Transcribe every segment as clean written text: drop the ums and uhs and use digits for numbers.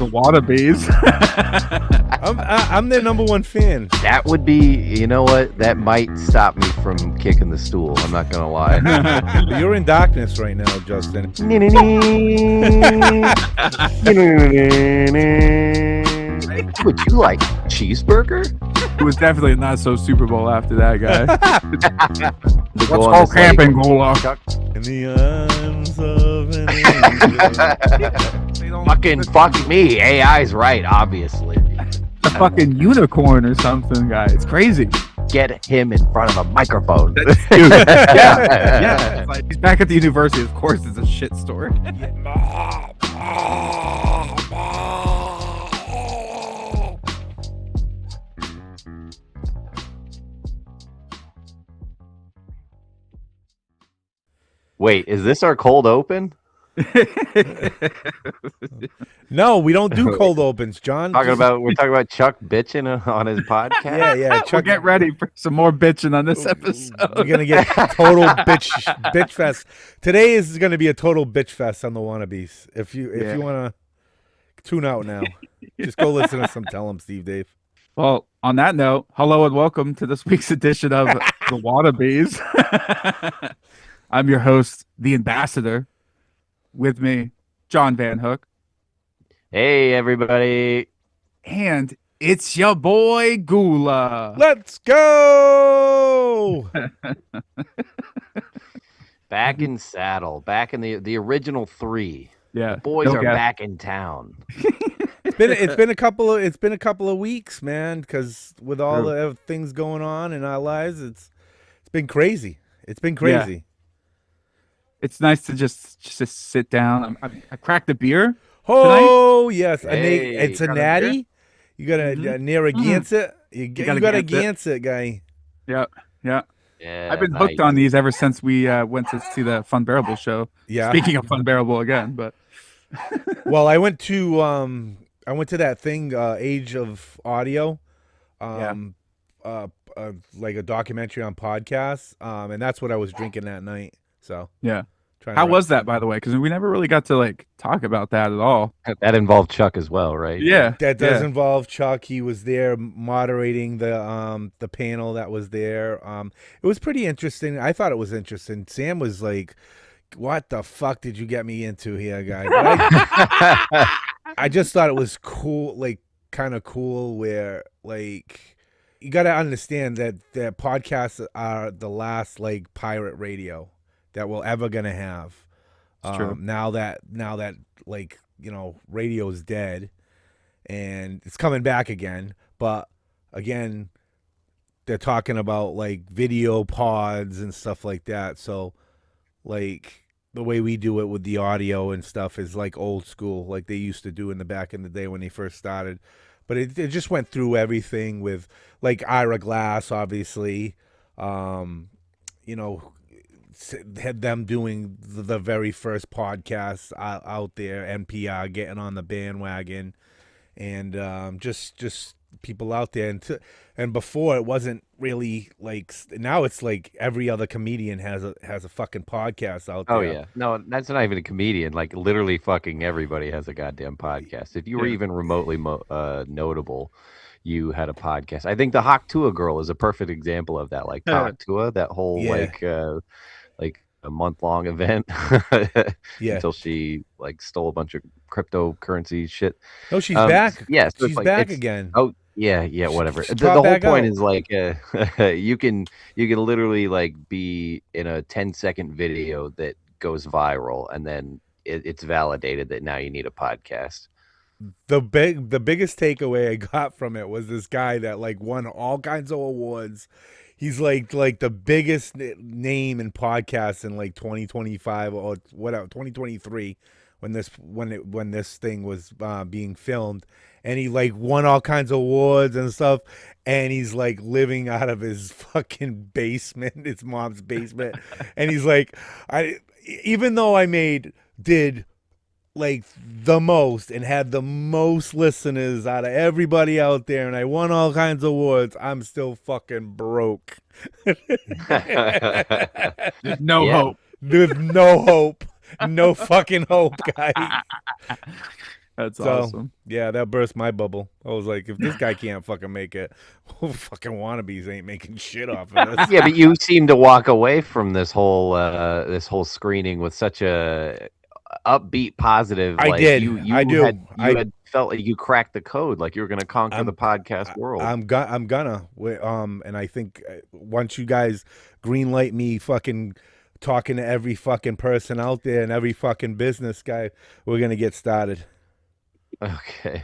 The Wannabeez. I'm their number one fan. That would be, you know what? That might stop me from kicking the stool. I'm not gonna lie. You're in darkness right now, Justin. Would you like cheeseburger? It was definitely not so Super Bowl after that guy. Let's Let's go camping, Gola. In the arms of an angel. Fucking me. AI's right, obviously. A fucking unicorn or something, guy. It's crazy. Get him in front of a microphone. Dude, yeah. It's like, he's back at the university. Of course, it's a shit story. Wait, is this our cold open? No, we don't do cold opens, John. We're talking about Chuck bitching on his podcast. Yeah. Chuck, Chuck, get ready for some more bitching on this episode. we're gonna get total bitch fest. Today is gonna be a total bitch fest on the Wannabeez. If you wanna tune out now, just go listen to some Tell 'em Steve Dave. Well, on that note, hello and welcome to this week's edition of The Wannabeez. I'm your host, the ambassador. With me, John Van Hook. Hey, everybody. And it's your boy, Gula. Let's go! Back in saddle. Back in the original three. Yeah. The boys are back in town. It's been a couple of weeks, man, because with all the things going on in our lives, it's been crazy. It's been crazy. Yeah. It's nice to just sit down. I cracked a beer. Oh tonight. Yes, hey, it's a natty. You gotta near against it. You gotta against it, guy. Yeah. Yeah, I've been hooked on these ever since we went to see the Fun Bearable show. Yeah. Speaking of Fun Bearable again, but well, I went to that thing, Age of Audio, like a documentary on podcasts, and that's what I was drinking that night. So yeah. How was that, by the way? Because we never really got to talk about that at all. That involved Chuck as well, right? Yeah, that does involve Chuck. He was there moderating the panel that was there. It was pretty interesting. I thought it was interesting. Sam was like, "What the fuck did you get me into here, guy?" I just thought it was cool, kind of cool, where you got to understand that podcasts are the last pirate radio that we're ever gonna have. It's true. Now that radio's dead, and it's coming back again. But again, they're talking about video pods and stuff like that. So the way we do it with the audio and stuff is old school, like they used to do in the day when they first started. But it just went through everything with Ira Glass, obviously. Had them doing the very first podcast out there, NPR getting on the bandwagon, and just people out there. And before it wasn't really now it's every other comedian has a fucking podcast out there. Oh yeah, no, that's not even a comedian. Literally, fucking everybody has a goddamn podcast. If you were even remotely notable, you had a podcast. I think the Hawk Tua girl is a perfect example of that. Hawk Tua, that whole a month-long event until she stole a bunch of cryptocurrency shit. No, she's back. Yeah, so she's back again. Oh yeah, whatever. The whole point is you can literally be in a 10-second video that goes viral, and then it's validated that now you need a podcast. The biggest takeaway I got from it was this guy that won all kinds of awards. He's like the biggest name in podcasts in 2025 or whatever, 2023 when this thing was being filmed, and he won all kinds of awards and stuff, and he's living out of his fucking basement, his mom's basement, and he's even though I did the most and had the most listeners out of everybody out there, and I won all kinds of awards, I'm still fucking broke. No hope. There's no hope. No fucking hope, guys. That's So awesome. yeah, that burst my bubble. I was like, if this guy can't fucking make it, fucking wannabes ain't making shit off of this. Yeah, but you seem to walk away from this whole screening with such a upbeat, positive. I Like did. I do. you had felt like you cracked the code, like you were going to conquer the I'm podcast world. I'm gonna and I think once you guys greenlight me fucking talking to every fucking person out there and every fucking business guy, we're gonna get started. Okay.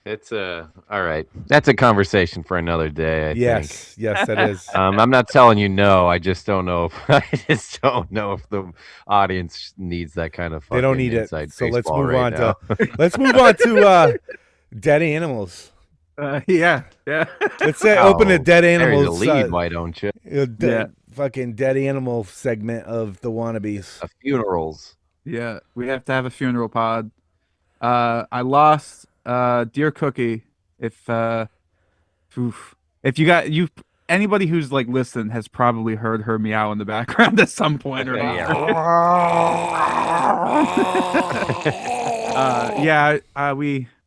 It's all right. That's a conversation for another day, I think. Yes, that is. I'm not telling you no. I just don't know if the audience needs that kind of They don't fucking need it. inside So let's baseball move right on now. to let's move on to dead animals. Yeah. Let's say open a dead Bury the animals lead, why don't you? fucking dead animal segment of the Wannabes. Funerals. Yeah. We have to have a funeral pod. I lost dear Cookie. If if you anybody who's like listened has probably heard her meow in the background at some point or another.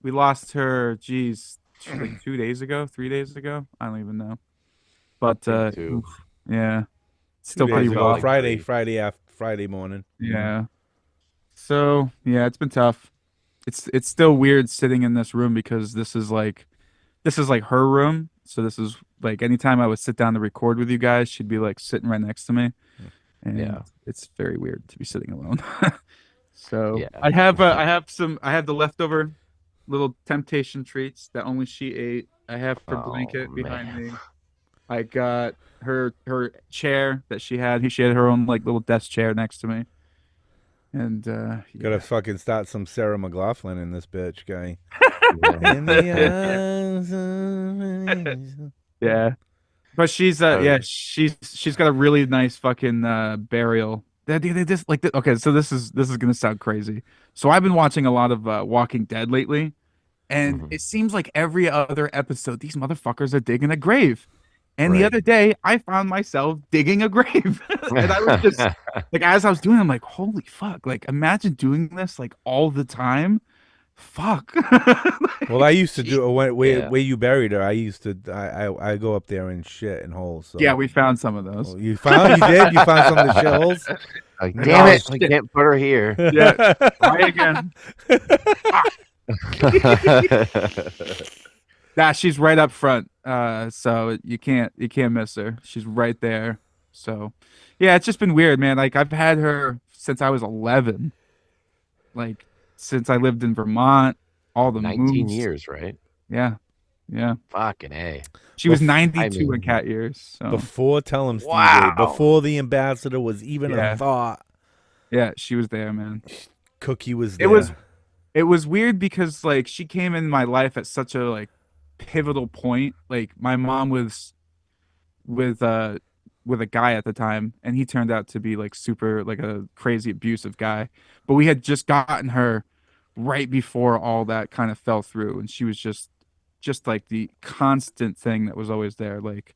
We lost her. Geez, like 2 days ago, 3 days ago. I don't even know. But Two. yeah, still Two pretty days ago, rough. Friday morning. Yeah. So yeah, it's been tough. It's still weird sitting in this room because this is like her room. So this is like anytime I would sit down to record with you guys, she'd be like sitting right next to me, and Yeah. it's very weird to be sitting alone. So Yeah. I have the leftover little temptation treats that only she ate. I have her blanket behind me. I got her chair that she had. She had her own like little desk chair next to me. And Gotta fucking start some Sarah McLaughlin in this bitch, guy. yeah. But she's she's got a really nice fucking burial. They just like okay, so this is gonna sound crazy. So I've been watching a lot of Walking Dead lately, and it seems like every other episode these motherfuckers are digging a grave. And the Right. other day, I found myself digging a grave, and I was just like, as I was doing, I'm like, holy fuck! Like, imagine doing this like all the time. Fuck. Well, I used to do where Yeah. you buried her. I used to I go up there and shit in holes. So. Yeah, we found some of those. Oh, you found some of the shit holes. Like, damn it, I shit. can't put her here. Yeah, try again. Nah, she's right up front. So you can't miss her. She's right there. So yeah, it's just been weird, man. Like I've had her since I was 11. Like since I lived in Vermont, all the 19 moves. years, right? Yeah. Yeah. Fucking A. She was Bef- 92 I in cat years. So Before Tell him, Steve, Wow. before the ambassador was even Yeah. a thought, yeah, she was there, man. Cookie was there. It was weird because like she came in my life at such a like pivotal point. Like my mom was with a guy at the time, and he turned out to be like super like a crazy abusive guy. But we had just gotten her right before all that kind of fell through, and she was just like the constant thing that was always there. Like,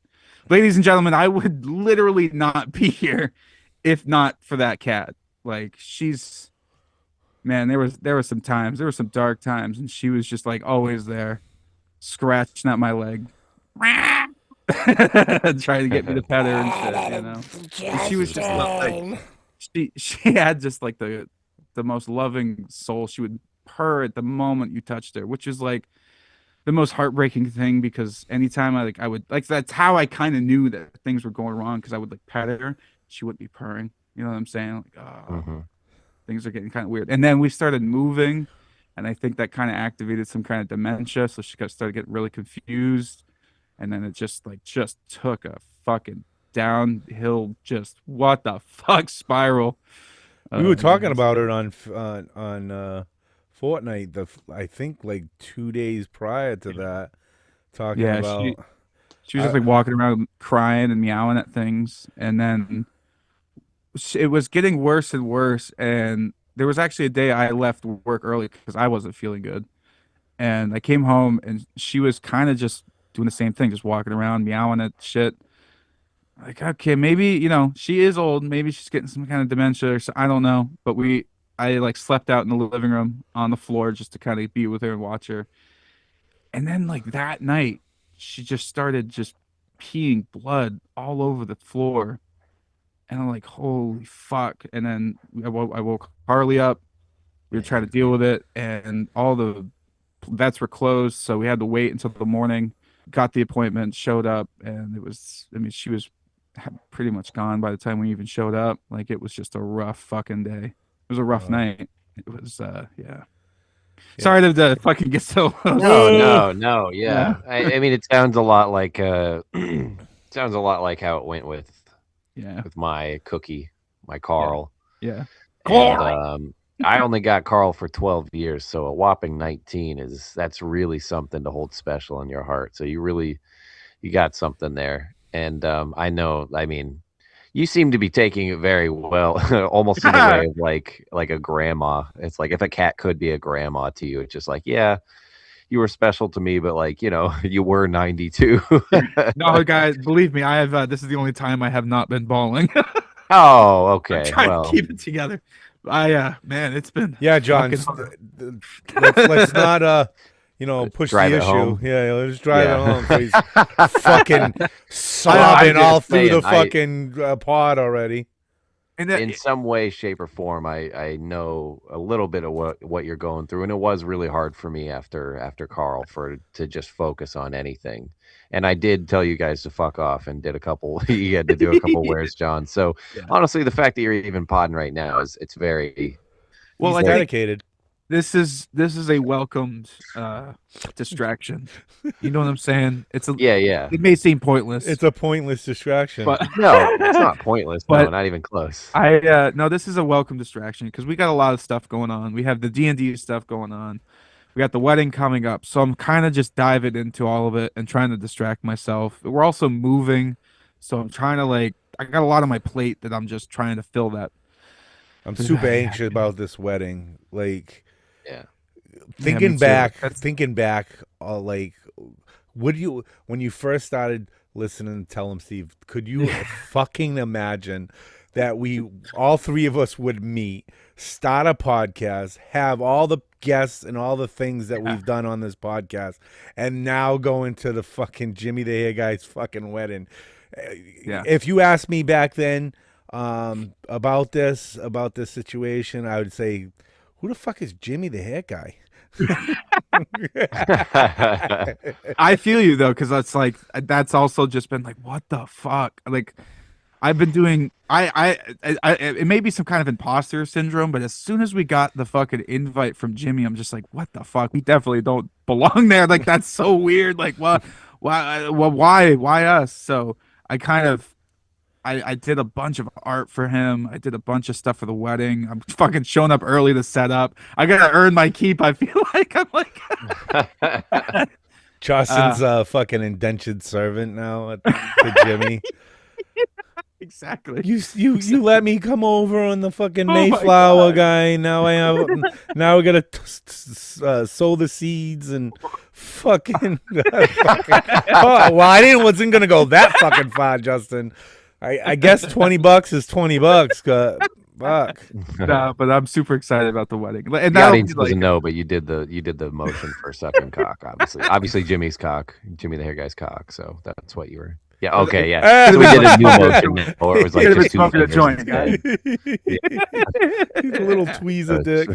ladies and gentlemen, I would literally not be here if not for that cat. Like she's man, there were some times, there were some dark times, and she was just like always there, scratching at my leg, trying to get me to pet her and shit, you know. And she was just like she had just like the most loving soul. She would purr at the moment you touched her, which is like the most heartbreaking thing because anytime I would like that's how I kind of knew that things were going wrong because I would like pet her, she would be purring. You know what I'm saying? Like, oh, things are getting kind of weird. And then we started moving, and I think that kind of activated some kind of dementia. So she started getting really confused, and then it just took a fucking downhill, just what the fuck spiral. We were talking about it on Fortnite. I think like 2 days prior to that, talking about. She was just like walking around crying and meowing at things, and then it was getting worse and worse. And there was actually a day I left work early because I wasn't feeling good, and I came home and she was kind of just doing the same thing, just walking around meowing at shit. Like, okay, maybe she is old. Maybe she's getting some kind of dementia or so. I don't know. But we I like slept out in the living room on the floor just to kind of be with her and watch her. And then like that night, she just started just peeing blood all over the floor. And I'm like, holy fuck. And then I woke Harley up. We were trying to deal with it, and all the vets were closed, so we had to wait until the morning. Got the appointment, showed up, and it was, I mean, she was pretty much gone by the time we even showed up. Like, it was just a rough fucking day. It was a rough night. It was, yeah. Yeah. Sorry to fucking get so. No. Yeah. Yeah. I mean, it sounds a lot like sounds a lot like how it went Yeah. with my cookie, my Carl. Yeah. And I only got Carl for 12 years, so a whopping 19 that's really something to hold special in your heart. So you got something there. And I know, I mean, you seem to be taking it very well, almost in the way of like a grandma. It's like if a cat could be a grandma to you, it's just like, yeah, you were special to me, but like, you were 92. No, guys, believe me, I have. This is the only time I have not been bawling. Oh, I'm okay. trying to Well, keep it together. Man, it's been Yeah, John. fucking hard. Let's not push drive the it issue. home. Yeah, let's drive it Yeah. home. So he's fucking sobbing I'm all just through the saying, fucking pod already. And in some way, shape, or form, I know a little bit of what you're going through, and it was really hard for me after Carl to just focus on anything. And I did tell you guys to fuck off and did a couple. You had to do a couple Where's John. So Yeah. honestly, the fact that you're even podding right now it's very. Well, He's I think dedicated. this is a welcomed distraction. You know what I'm saying? Yeah. It may seem pointless, It's a pointless distraction. but No, it's not pointless. No, But- not even close. no, this is a welcome distraction because we got a lot of stuff going on. We have the D&D stuff going on. We got the wedding coming up, so I'm kind of just diving into all of it and trying to distract myself. We're also moving, so I'm trying to I got a lot on my plate that I'm just trying to fill that. I'm super anxious about this wedding. Like, Yeah. thinking me too. back, That's- like, when you first started listening to Tell 'em Steve, could you fucking imagine that we all three of us would meet, start a podcast, have all the guests and all the things that we've done on this podcast, and now go into the fucking Jimmy the Hair Guy's fucking wedding? Yeah. If you asked me back then about this situation, I would say, who the fuck is Jimmy the Hair Guy? I feel you though, because that's also just been like, what the fuck? Like, I've been doing. It may be some kind of imposter syndrome, but as soon as we got the fucking invite from Jimmy, I'm just like, what the fuck? We definitely don't belong there. Like, that's so weird. Like, what? Why us? So I kind of. I did a bunch of art for him. I did a bunch of stuff for the wedding. I'm fucking showing up early to set up. I gotta earn my keep. I feel like I'm like Justin's fucking indentured servant now to Jimmy. exactly. You let me come over on the fucking Oh my Mayflower God. guy. Now now we gotta sow the seeds and fucking. Well, I wasn't gonna go that fucking far, Justin. I guess $20 is $20. Fuck. No, but I'm super excited about the wedding. And The that'll audience be like, doesn't know, but you did the motion for sucking cock, obviously Jimmy's cock, Jimmy the Hair Guy's cock. So that's what you were. Yeah. Okay. Yeah. So we did a new motion, or it was like Could've just been two smoking a fingers joint, instead. He's a little tweezer dick.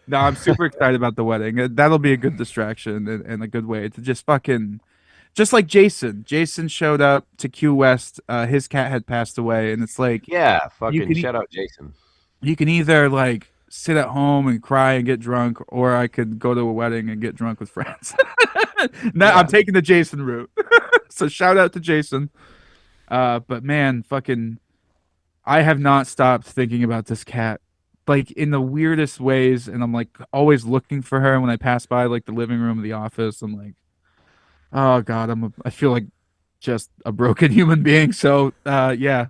no, I'm super excited about the wedding. That'll be a good distraction and a good way to just fucking. Just like Jason. Jason showed up to Q West. His cat had passed away, and it's like, Yeah. Fucking can shout out Jason. you can either like sit at home and cry and get drunk, or I could go to a wedding and get drunk with friends. Now I'm taking the Jason route. So shout out to Jason. But man, fucking, I have not stopped thinking about this cat, like in the weirdest ways, and I'm like always looking for her when I pass by like the living room of the office. I'm like, oh God, I feel like just a broken human being. So yeah.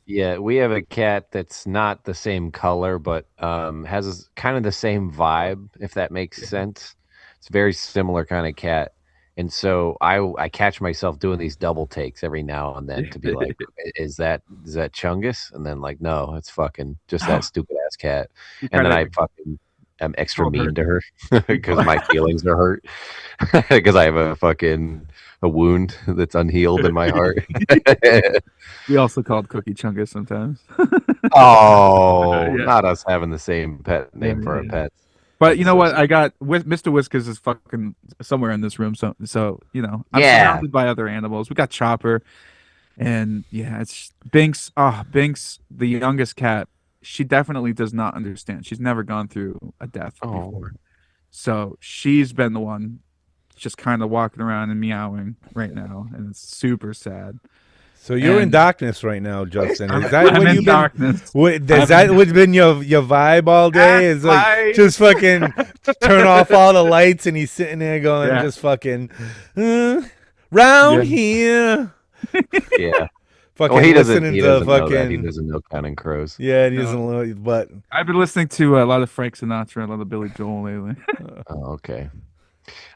Yeah, we have a cat that's not the same color, but has kind of the same vibe, if that makes sense. It's a very similar kind of cat, And so I catch myself doing these double takes every now and then to be like, is that Chungus? And then like, no, it's fucking just that stupid ass cat. You And then kinda I fucking am extra called her. mean to her because my feelings are hurt because I have a wound that's unhealed in my heart. We also called Cookie Chungus sometimes. Oh, Yeah. not us having the same pet Yeah, name for yeah, our yeah. pets. But you That's know so what? sweet. I got Mr. Whiskers is fucking somewhere in this room. So I'm Yeah. surrounded by other animals. We got Chopper, and yeah, it's Binks. Ah, Binks, the youngest cat. She definitely does not understand. She's never gone through a death Oh. before, so she's been the one just kind of walking around and meowing right now, and it's super sad. So you're in And darkness right now, Justin. I'm, Is that I'm what in you've been? darkness. Is that what's been your vibe all day? Is like Right. just fucking turn off all the lights and he's sitting there going Yeah. just fucking round Yeah. here. Yeah. Fucking Well, he doesn't. listening He to doesn't know that. He fucking doesn't know Counting Crows. yeah. He No. doesn't know, but I've been listening to a lot of Frank Sinatra and a lot of Billy Joel lately. Oh, okay.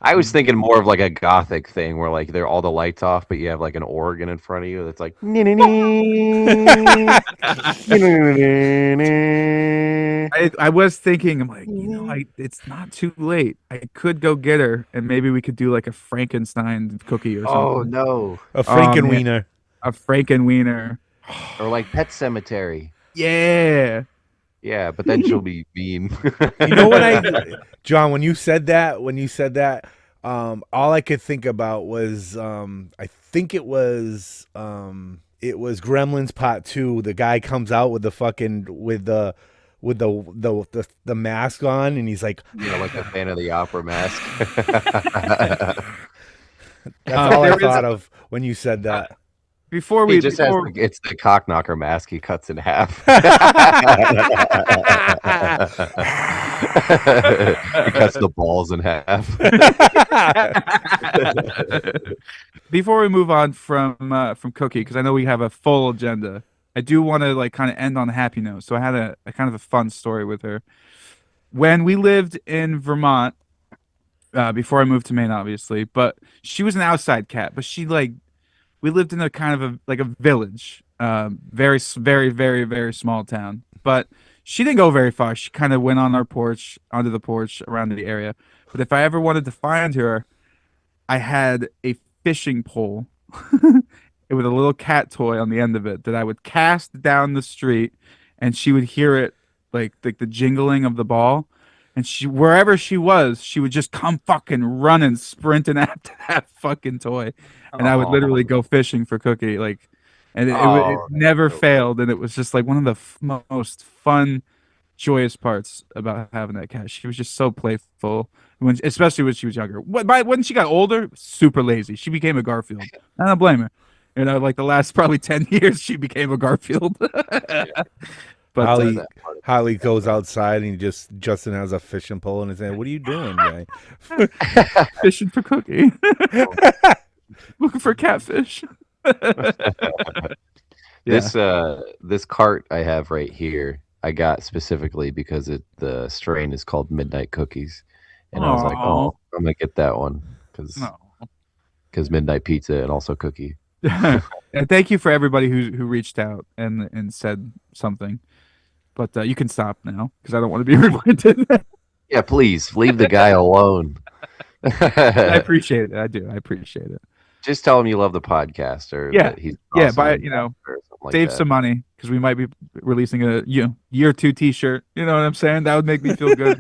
I was thinking more of like a gothic thing where like they're all the lights off, but you have like an organ in front of you that's like. I was thinking, I'm like, it's not too late. I could go get her, and maybe we could do like a Frankenstein cookie or Oh something. no! a Oh man, Frankenwiener. a Frankenwiener. Or like Pet Cemetery. Yeah. Yeah, but then she'll be mean. You know what John, when you said that, all I could think about was I think it was Gremlins Part 2. The guy comes out with the fucking with the mask on and he's like Like a fan of the opera mask. that's all I there is thought of when you said that. Before He we just before, it's the cock knocker mask he cuts in half. He cuts the balls in half. before we move on from Cookie, because I know we have a full agenda. I do want to like kind of end on a happy note. So I had a kind of a fun story with her when we lived in Vermont. Before I moved to Maine, obviously, but she was an outside cat. But she like we lived in a kind of a village, very very small town. But she didn't go very far. She kind of went on our porch, onto the porch around the area. But if I ever wanted to find her, I had a fishing pole with a little cat toy on the end of it that I would cast down the street, and she would hear it like the jingling of the ball. And she, wherever she was, she would just come fucking running, sprinting after that fucking toy, and I would literally go fishing for Cookie, like, and it Oh, never that's so failed, and it was just like one of the most fun, joyous parts about having that cat. She was just so playful especially when she was younger. When she got older, super lazy. She became a Garfield. I don't blame her. Like the last probably 10 years, she became a Garfield. But Holly Holly goes outside and Justin has a fishing pole in his hand. What are you doing, guy? fishing for Cookie, looking for catfish. This cart I have right here, I got specifically because the strain is called Midnight Cookies, and I was like, Aw. oh, I'm gonna get that one because Midnight Pizza and also cookie. And thank you for everybody who reached out and said something. But you can stop now because I don't want to be reminded. Yeah, please leave the guy alone. I appreciate it. I do. I appreciate it. Just tell him you love the podcast, or Yeah, that he's yeah. awesome Buy or something like save that. some money because we might be releasing a year 2 T-shirt. You know what I'm saying? That would make me feel good.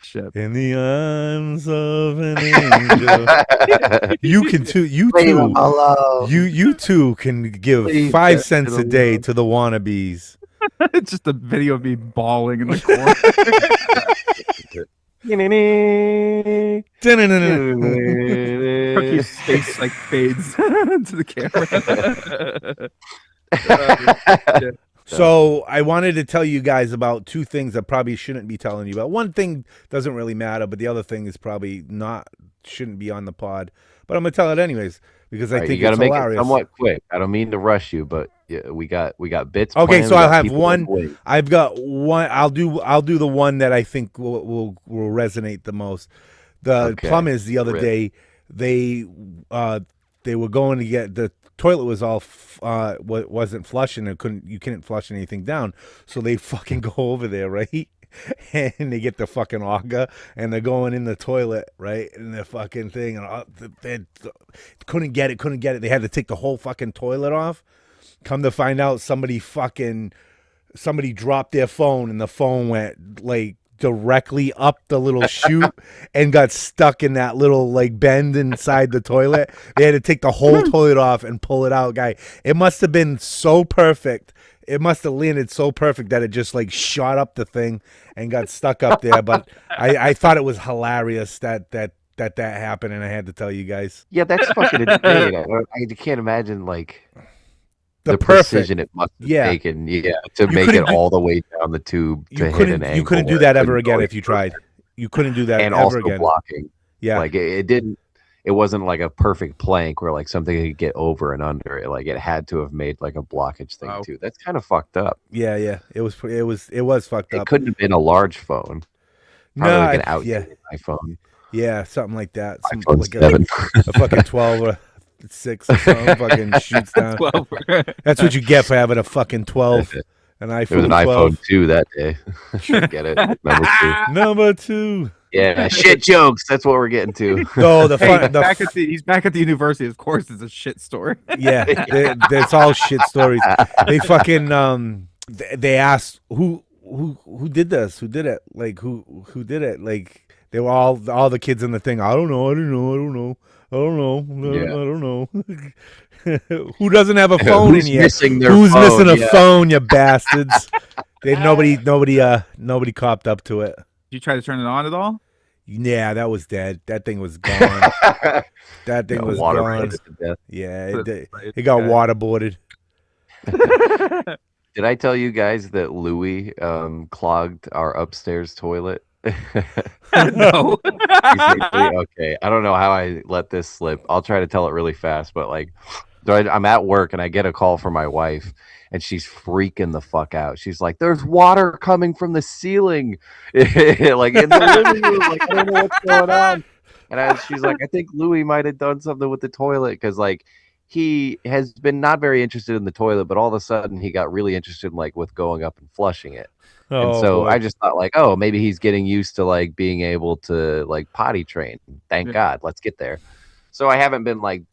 Shit. In the arms of an angel. You can too. You too can give Please, 5 cents a it'll day love. to the Wannabeez. It's just a video of me bawling in the corner. Cookie's face like fades to the camera. Shit. So I wanted to tell you guys about 2 things I probably shouldn't be telling you about. One thing doesn't really matter, but the other thing is probably shouldn't be on the pod. But I'm gonna tell it anyways because I All right, think you got to it's make it hilarious. somewhat quick. I don't mean to rush you, but Yeah, we got bits Okay, planned. so We I'll got have people in one. the wings. I've got one. I'll do the one that I think will resonate the most. The Okay, plumbers the other rip. day, they uh they were going to get the toilet was all wasn't flushing and couldn't flush anything down. So they fucking go over there, right? And they get the fucking auger and they're going in the toilet, right? And the fucking thing and they couldn't get it. They had to take the whole fucking toilet off. Come to find out, somebody dropped their phone and the phone went like directly up the little chute and got stuck in that little like bend inside the toilet. They had to take the whole toilet off and pull it out, guy. It must have been so perfect. It must have landed so perfect that it just like shot up the thing and got stuck up there. But I thought it was hilarious that happened, and I had to tell you guys. Yeah, that's fucking insane. I can't imagine like The the perfect, precision it must have yeah. taken, to You make it couldn't do all the way down the tube you to hit an couldn't you angle couldn't do where it that ever couldn't go again any if you further. tried. You couldn't do that And ever also again. blocking. Yeah. Like it didn't. It wasn't like a perfect plank where like something could get over and under it. Like it had to have made like a blockage thing Wow. too. That's kind of fucked up. Yeah. It was fucked It up. couldn't have been a large phone. Probably No, like an yeah. outdated iPhone. Yeah, something like that. Some iPhone like 7. a fucking 12 or 6 or something fucking shoots down. 12. That's what you get for having a fucking 12, an There was an iPhone 12. iPhone 2 that day. Get it? Number 2. Number 2. Yeah, shit jokes. That's what we're getting to. Oh, the Hey, fun, he's back at the university. Of course, it's a shit story. yeah, that's all shit stories. They fucking they asked who did this, who did it, like who did it, like they were all the kids in the thing. I don't know, I don't know, I don't know, I don't know, Yeah. I don't know. Who doesn't have a phone Who's in here? missing their Who's phone? missing a Yeah. phone, you bastards? Nobody copped up to it. Did you try to turn it on at all? Yeah, that was dead. That thing was gone. That thing Got was water gone. frozen to death. Yeah, Put it got yeah. waterboarded. Did I tell you guys that Louis clogged our upstairs toilet? No. Basically, okay. I don't know how I let this slip. I'll try to tell it really fast, but like, so I'm at work and I get a call from my wife, and she's freaking the fuck out. She's like, "There's water coming from the ceiling, like in the living room. Like, I don't know what's going on." And she's like, "I think Louis might have done something with the toilet because like." He has been not very interested in the toilet, but all of a sudden he got really interested in like with going up and flushing it. And Oh so boy. I just thought like, oh, maybe he's getting used to like being able to like potty train. Thank Yeah. God. Let's get there. So I haven't been like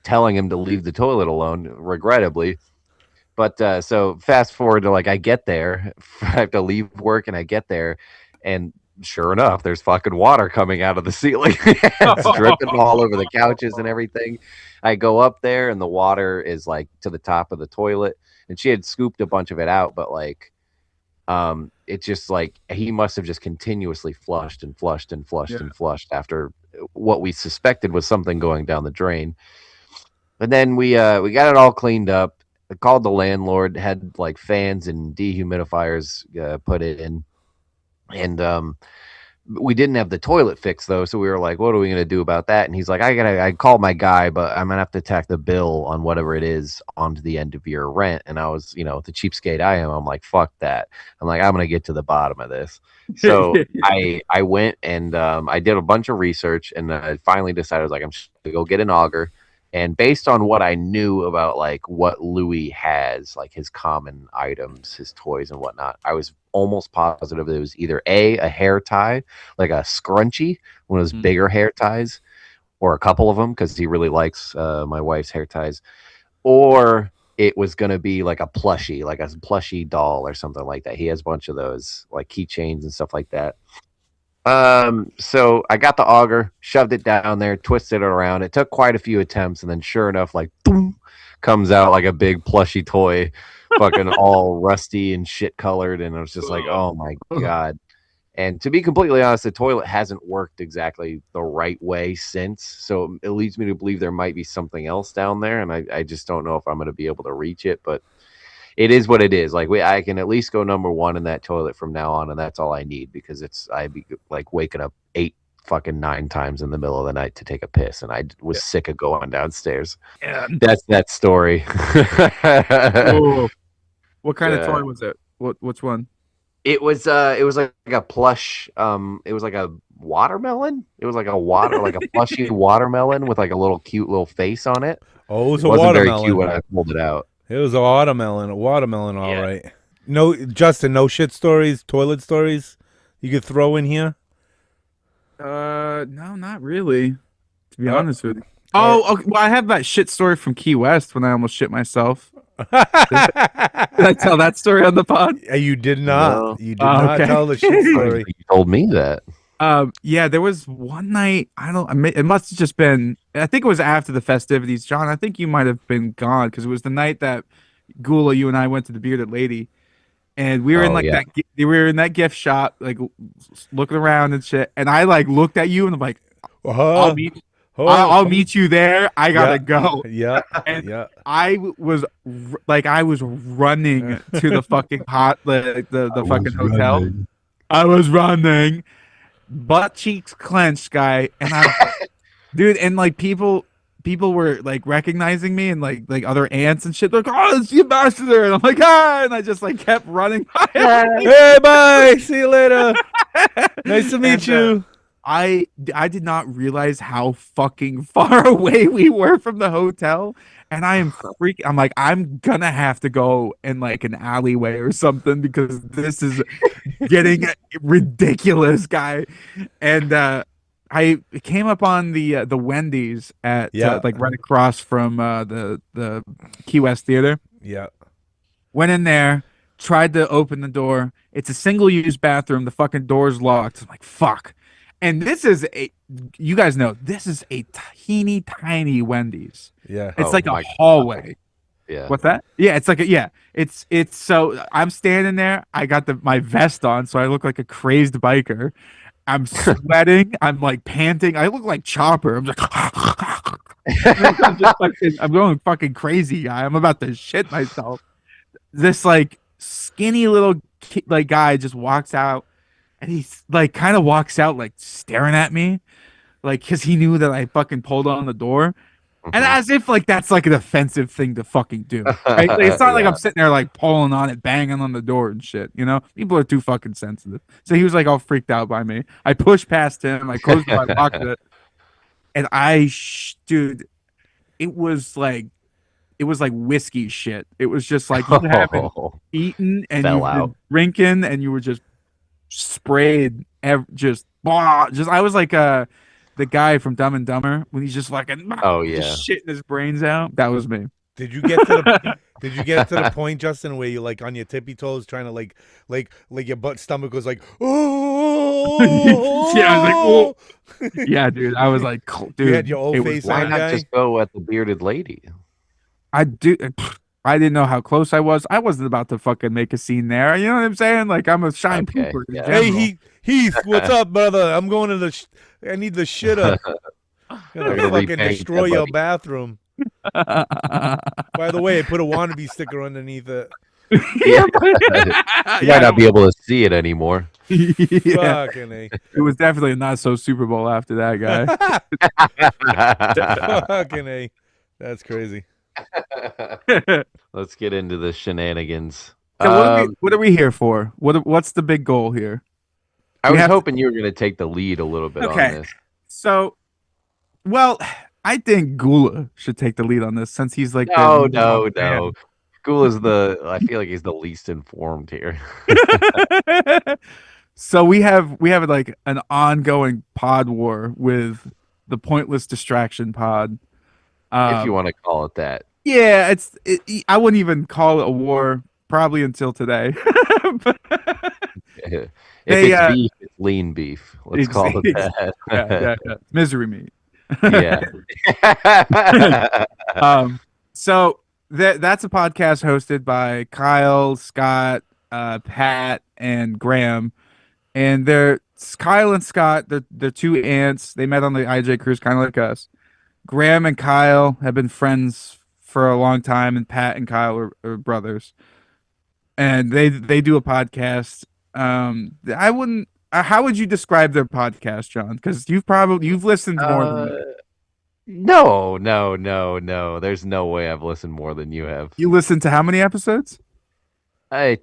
telling him to leave the toilet alone, regrettably. But so fast forward to like I get there, I have to leave work and I get there, and sure enough, there's fucking water coming out of the ceiling. It's dripping all over the couches and everything. I go up there and the water is like to the top of the toilet, and she had scooped a bunch of it out, but like it's just like he must have just continuously flushed and flushed and flushed Yeah. and flushed after what we suspected was something going down the drain. And then we got it all cleaned up. I called the landlord, had like fans and dehumidifiers put it in, and we didn't have the toilet fixed though, so we were like, what are we gonna do about that? And he's like, I called my guy, but I'm gonna have to tack the bill on whatever it is onto the end of your rent. And I was, the cheapskate I am, I'm like, fuck that. I'm like, I'm gonna get to the bottom of this. So I went and I did a bunch of research, and I finally decided I was like, I'm just gonna go get an auger. And based on what I knew about like what Louis has, like his common items, his toys and whatnot, I was almost positive it was either a hair tie, like a scrunchie, one of those Mm. bigger hair ties, or a couple of them because he really likes my wife's hair ties, or it was gonna be like a plushie doll or something like that. He has a bunch of those like keychains and stuff like that. So I got the auger, shoved it down there, twisted it around. It took quite a few attempts, and then sure enough, like boom, comes out like a big plushy toy, fucking all rusty and shit colored, and I was just like, oh my God. And to be completely honest, the toilet hasn't worked exactly the right way since. So it leads me to believe there might be something else down there, and I just don't know if I'm gonna be able to reach it, but it is what it is. Like I can at least go number one in that toilet from now on, and that's all I need because I be like waking up 8 fucking 9 times in the middle of the night to take a piss, and I was sick of going downstairs. Yeah. That's that story. Oh, what kind of Yeah. toy was it? Which one? It was like a plush, it was like a watermelon. It was like like a plushy watermelon with like a little cute little face on it. Oh, it was It a wasn't very cute watermelon. when I pulled it out. It was a watermelon. A watermelon, all Yeah. right. No, Justin, no shit stories, toilet stories you could throw in here? No, not really. To be Uh, honest with you. Oh, okay. Well, I have that shit story from Key West when I almost shit myself. Did I tell that story on the pod? You did not. No. You did not Okay. tell the shit story. You told me that. Yeah, there was one night. It must have just been. I think it was after the festivities, John. I think you might have been gone because it was the night that Gula, you and I went to the Bearded Lady, and we were in Oh, like yeah. we were in that gift shop, like looking around and shit. And I like looked at you and I'm like, I'll meet. I'll meet you there. I gotta go. Yeah, And yeah. I was running to the fucking the fucking hotel. I was running, butt cheeks clenched, guy, and dude, and like people were like recognizing me and like other ants and shit. They're like, oh, it's the ambassador, and I'm like, ah, and I just like kept running by. Hey, bye. See you later. Nice to meet And, you. I did not realize how fucking far away we were from the hotel, and I am freaking. I'm like, I'm gonna have to go in like an alleyway or something because this is getting ridiculous, guy. And I came up on the Wendy's at like right across from the Key West Theater. Yeah. Went in there, tried to open the door. It's a single-use bathroom. The fucking door's locked. I'm like, fuck. And this is you guys know, this is a teeny tiny Wendy's. Yeah. It's Oh like a my hallway. Yeah. What's that? Yeah, it's like it's so I'm standing there. I got my vest on, so I look like a crazed biker. I'm sweating. I'm like panting. I look like Chopper. I'm just I'm going fucking crazy, guy. I'm about to shit myself. This like skinny little like guy just walks out, and he's like kind of walks out like staring at me, like because he knew that I fucking pulled on the door. And as if like that's like an offensive thing to fucking do. Right? Like, it's not like I'm sitting there like pulling on it, banging on the door and shit. You know, people are too fucking sensitive. So he was like all freaked out by me. I pushed past him. I closed my locked it, and dude, it was like whiskey shit. It was just like you haven't eaten and Fell you've out. been drinking and you were just sprayed. Just I was like the guy from Dumb and Dumber when he's just fucking just shitting his brains out. That was me. Did you get to the Did you get to the point, Justin, where you like on your tippy toes trying to like your butt stomach was like, oh Yeah, I was like, oh. Yeah, dude. I was like, dude, you had your old it was face Why on, not guy? just go at the bearded lady? I didn't know how close I was. I wasn't about to fucking make a scene there. You know what I'm saying? Like I'm a shine Okay, pooper. In yeah. general. Hey, Heath, what's up, brother? I'm going to the. I need the shitter. Gonna gonna fucking repaint destroy that, your buddy. bathroom. By the way, I put a Wannabeez sticker underneath it. You might not be able to see it anymore. Yeah. Fucking A. It was definitely not so Super Bowl after that guy. Fucking A. That's crazy. Let's get into the shenanigans. So what are we here for? What's the big goal here? I we was have to- hoping you were going to take the lead a little bit on this. So, well, I think Gula should take the lead on this since he's like No. the Ghoul is I feel like he's the least informed here. So we have like an ongoing pod war with the Pointless Distraction Pod. If you want to call it that. Yeah, I wouldn't even call it a war probably until today. If They, it's beef, it's lean beef. Let's call it that. yeah. Misery meat. Yeah. So that's a podcast hosted by Kyle, Scott, Pat, and Graham, and Kyle and Scott. They're two ants. They met on the IJ cruise, kind of like us. Graham and Kyle have been friends for a long time, and Pat and Kyle are brothers, and they do a podcast. I wouldn't How would you describe their podcast, John? Because you've listened more than me. No, no, no, no. There's no way I've listened more than you have. You listened to how many episodes?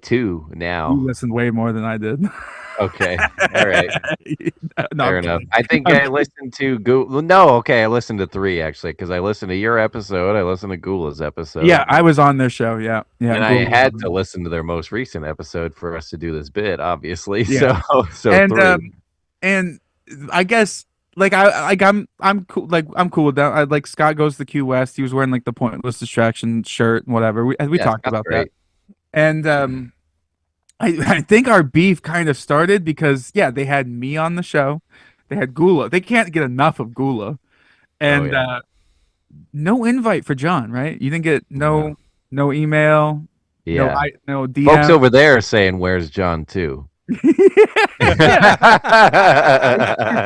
Two You now. listened way more than I did. Okay. All right. No, Fair I'm enough. kidding. I think I listened to Google. No, okay. I listened to three actually because I listened to your episode. I listened to Gula's Yeah, episode. I was on their show. Yeah, yeah. And I had to listen to their most recent episode for us to do this bit, obviously. Yeah. So and three. And I guess like I'm cool, like I'm cool with that. I like Scott Goes to Q West. He was wearing like the Pointless Distraction shirt and whatever. We Yeah, talked Scott's about that. great. And I think our beef kind of started because yeah, they had me on the show. They had Gula. They can't get enough of Gula. Oh And yeah. no invite for John, right? You didn't get No. no email, Yeah. no Folks DM. over there are saying, "Where's John too?" Yeah, he's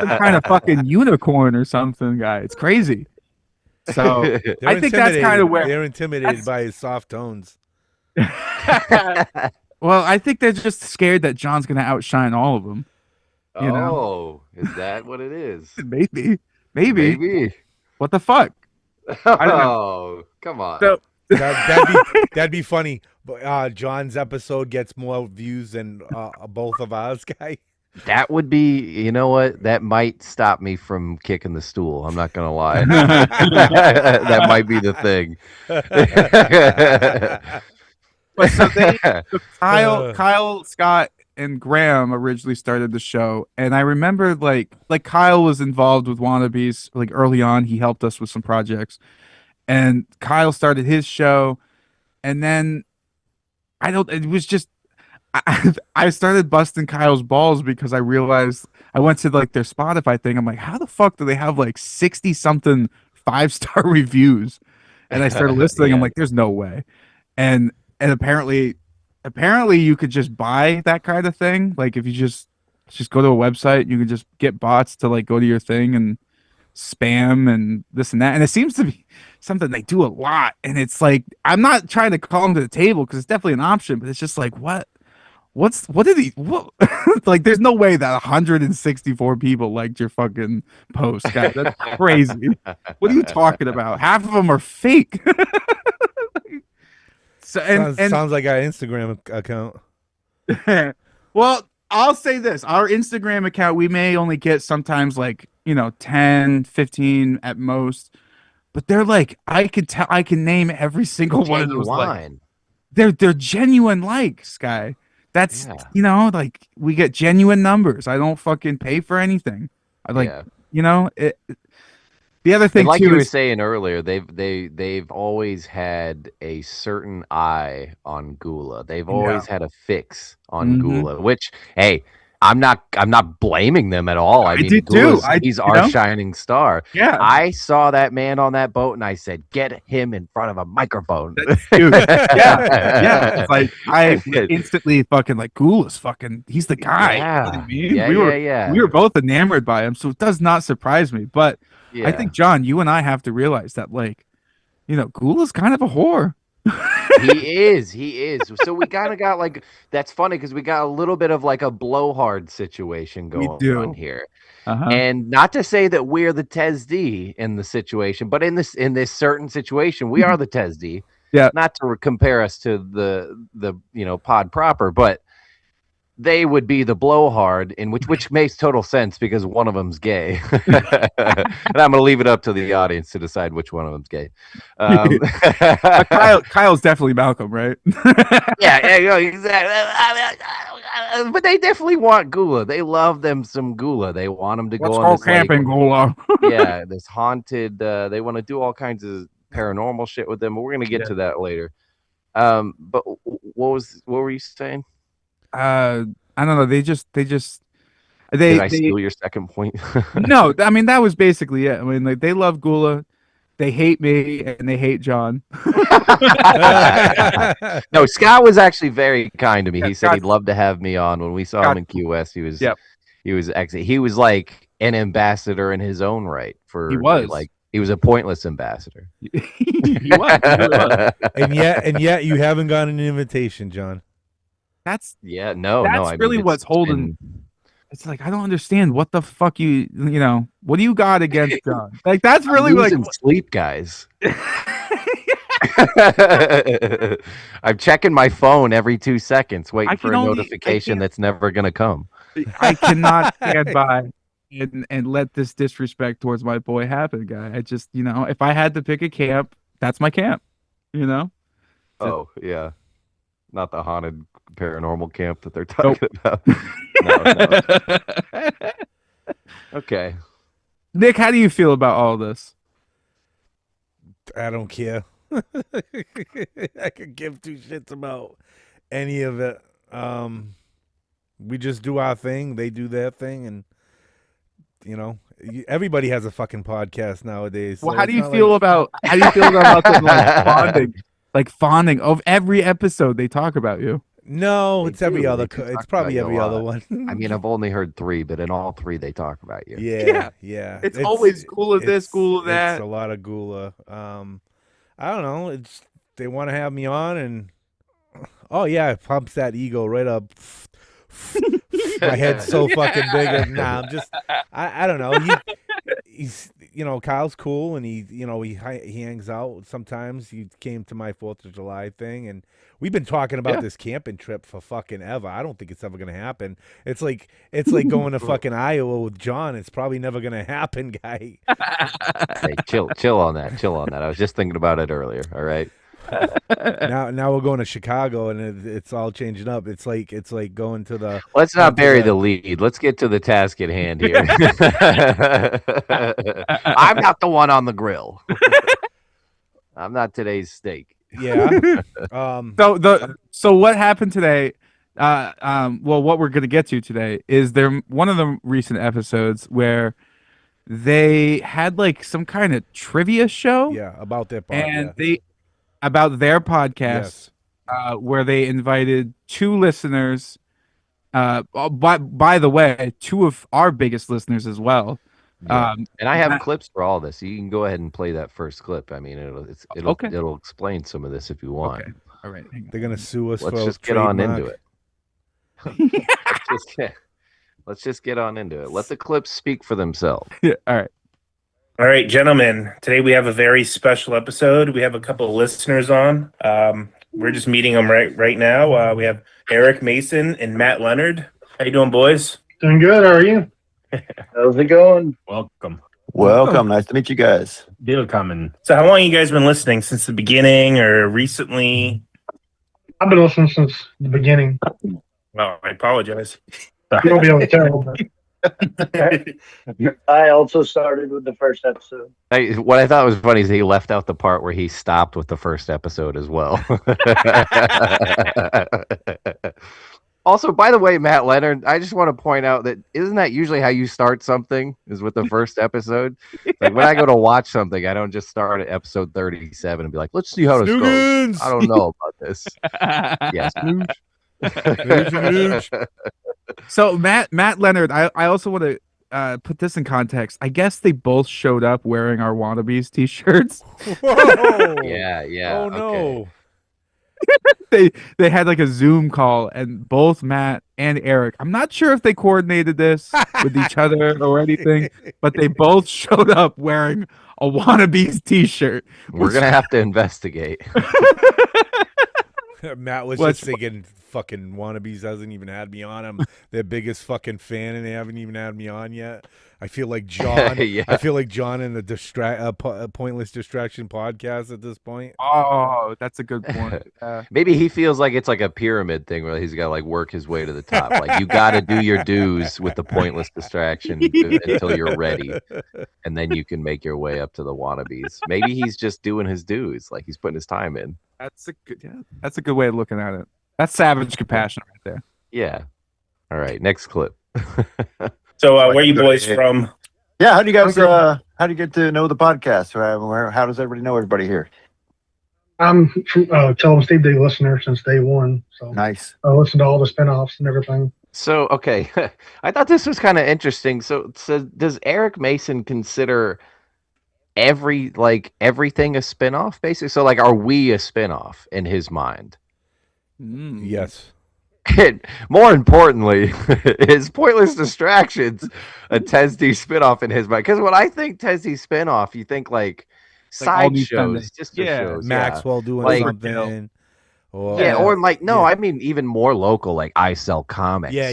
some kind of fucking unicorn or something, guy. It's crazy. So They're I think that's kind of where. they're intimidated by his soft tones. Well, I think they're just scared that John's gonna outshine all of them. You know, Oh, is that what it is? maybe. Maybe. What the fuck? I don't know. Oh, come on. So That'd be funny. But John's episode gets more views than both of ours, guy. That would be, you know what? That might stop me from kicking the stool. I'm not gonna lie. That might be the thing. but so Kyle, Scott, and Graham originally started the show, and I remember like Kyle was involved with Wannabeez like early on. He helped us with some projects, and Kyle started his show, and then I don't. It was just I started busting Kyle's balls because I realized I went to like their Spotify thing. I'm like, how the fuck do they have like 60 something 5-star reviews? And I started listening. I'm Yeah. like, there's no way. And apparently you could just buy that kind of thing. Like if you just go to a website, you can just get bots to like go to your thing and spam and this and that. And it seems to be something they do a lot. And it's like I'm not trying to call them to the table because it's definitely an option, but it's just like what did he what like there's no way that 164 people liked your fucking post, guys. That's crazy. What are you talking about? Half of them are fake. So Sounds like our Instagram account. well, I'll say this. Our Instagram account, we may only get sometimes like, 10, 15 at most. But they're like, I can name every single one of those. Like, they're genuine likes, guy. That's like we get genuine numbers. I don't fucking pay for anything. I like it. The other thing And like too you were is saying earlier, they've always had a certain eye on Gula. They've always had a fix on Gula, which hey, I'm not blaming them at all. I mean, do too. He's our shining star. Yeah. I saw that man on that boat and I said, get him in front of a microphone. Dude, yeah. It's like I instantly fucking like Gula's fucking he's the guy. Yeah. You know what I mean? Yeah. We were both enamored by him, so it does not surprise me. But Yeah. I think, John, you and I have to realize that, like, Gula's kind of a whore. He is. So we kind of got like, that's funny because we got a little bit of like a blowhard situation going on here. And not to say that we're the TESD in the situation, but in this certain situation, we are the TESD. Yeah. Not to compare us to the pod proper, but they would be the blowhard, in which makes total sense because one of them's gay, and I'm gonna leave it up to the audience to decide which one of them's gay. Kyle's definitely Malcolm, right? yeah, exactly. But they definitely want Gula. They love them some Gula. They want them to Let's go go on this camping, Gula. yeah, this haunted. They want to do all kinds of paranormal shit with them. But we're gonna get to that later. But what were you saying? I don't know. Did I steal your second point? No, I mean that was basically it. I mean, like they love Gula, they hate me, and they hate John. No, Scott was actually very kind to me. Yeah, He said he'd love to have me on. When we saw him in Key West, he was like an ambassador in his own right. He was like he was a pointless ambassador. He was. And yet you haven't gotten an invitation, John. That's no. really what's holding. it's like I don't understand what the fuck what do you got against John? Like that's I'm really like losing sleep, guys. I'm checking my phone every 2 seconds, waiting for a notification that's never gonna come. I cannot stand by and let this disrespect towards my boy happen, guy. I just, if I had to pick a camp, that's my camp. You know? Oh yeah, not the haunted paranormal camp that they're Nope. talking about. No. Okay. Nick, how do you feel about all this? I don't care. I could give two shits about any of it. We just do our thing. They do their thing, and everybody has a fucking podcast nowadays. Well, so how it's do you not feel like- about them like fawning of every episode they talk about you? No, They it's every do. other. They do It's talk probably about you a every other lot. one. I mean, I've only heard 3, but in all 3 they talk about you. Yeah. It's always gula this, gula that. It's a lot of gula. I don't know. It's they want to have me on, and oh yeah, it pumps that ego right up. My head's so fucking big. Nah, I'm just. I don't know. He's Kyle's cool, and he hangs out sometimes. He came to my 4th of July thing, and we've been talking about this camping trip for fucking ever. I don't think it's ever gonna happen. It's like going to fucking Iowa with John. It's probably never gonna happen, guy. Hey, chill on that. Chill on that. I was just thinking about it earlier. All right. Now we're going to Chicago, and it's all changing up. It's like going to the. Let's not bury the lead. Let's get to the task at hand here. I'm not the one on the grill. I'm not today's steak. Yeah. So what happened today? Well, what we're gonna get to today is one of the recent episodes where they had like some kind of trivia show. Yeah, about their pod. And Yeah. about their podcast, Yes. where they invited 2 listeners. By the way, 2 of our biggest listeners as well. Yeah. And I have Matt- clips for all this. You can go ahead and play that first clip. I mean, Okay. it'll explain some of this if you want. Okay. All right. Hang on. They're gonna sue us. Let's for just get on into trademark. it. Let's just get on into it. Let the clips speak for themselves. Yeah. All right. All right, gentlemen. Today we have a very special episode. We have a couple of listeners on. We're just meeting them right now. We have Eric Mason and Matt Leonard. How you doing, boys? Doing good. How are you? How's it going? Welcome. Welcome. Nice to meet you guys. Willkommen. So, how long you guys been listening? Since the beginning or recently? I've been listening since the beginning. Well, I apologize. You won't be able to tell, but I also started with the first episode. What I thought was funny is he left out the part where he stopped with the first episode as well. Also, by the way, Matt Leonard, I just want to point out that isn't that usually how you start something is with the first episode? Like when I go to watch something, I don't just start at episode 37 and be like, let's see how this goes. Snoogans! I don't know about this. Yes. So Matt Leonard, I also want to put this in context. I guess they both showed up wearing our Wannabeez t-shirts. Whoa. Yeah. Oh no. Okay. They had like a Zoom call, and both Matt and Eric, I'm not sure if they coordinated this with each other or anything, but they both showed up wearing a Wannabeez t-shirt. We're going to have to investigate. Matt was What's- just thinking fucking Wannabeez hasn't even had me on. I'm their biggest fucking fan, and they haven't even had me on yet. I feel like John. Yeah. I feel like John in the pointless distraction podcast at this point. Oh, that's a good point. Maybe he feels like it's like a pyramid thing where he's got to like work his way to the top. Like you got to do your dues with the pointless distraction until you're ready, and then you can make your way up to the Wannabees. Maybe he's just doing his dues, like he's putting his time in. That's a good way of looking at it. That's savage compassion right there. Yeah. All right. Next clip. So, where you boys from? Yeah, how do you guys how do you get to know the podcast? How does everybody know everybody here? I'm Tell 'em Steve Day listener since day one. So Nice. I listen to all the spinoffs and everything. So, okay. I thought this was kind of interesting. So does Eric Mason consider everything a spinoff, basically? So, like, are we a spinoff in his mind? Yes. And more importantly, his pointless distractions a Testy spinoff in his mind. Because when I think Testy spinoff, you think like Like all side new Sunday. shows, sister Yeah. shows, yeah. Maxwell doing Like something. Or, yeah, or like no, yeah. I mean even more local, like I sell comics. Yeah.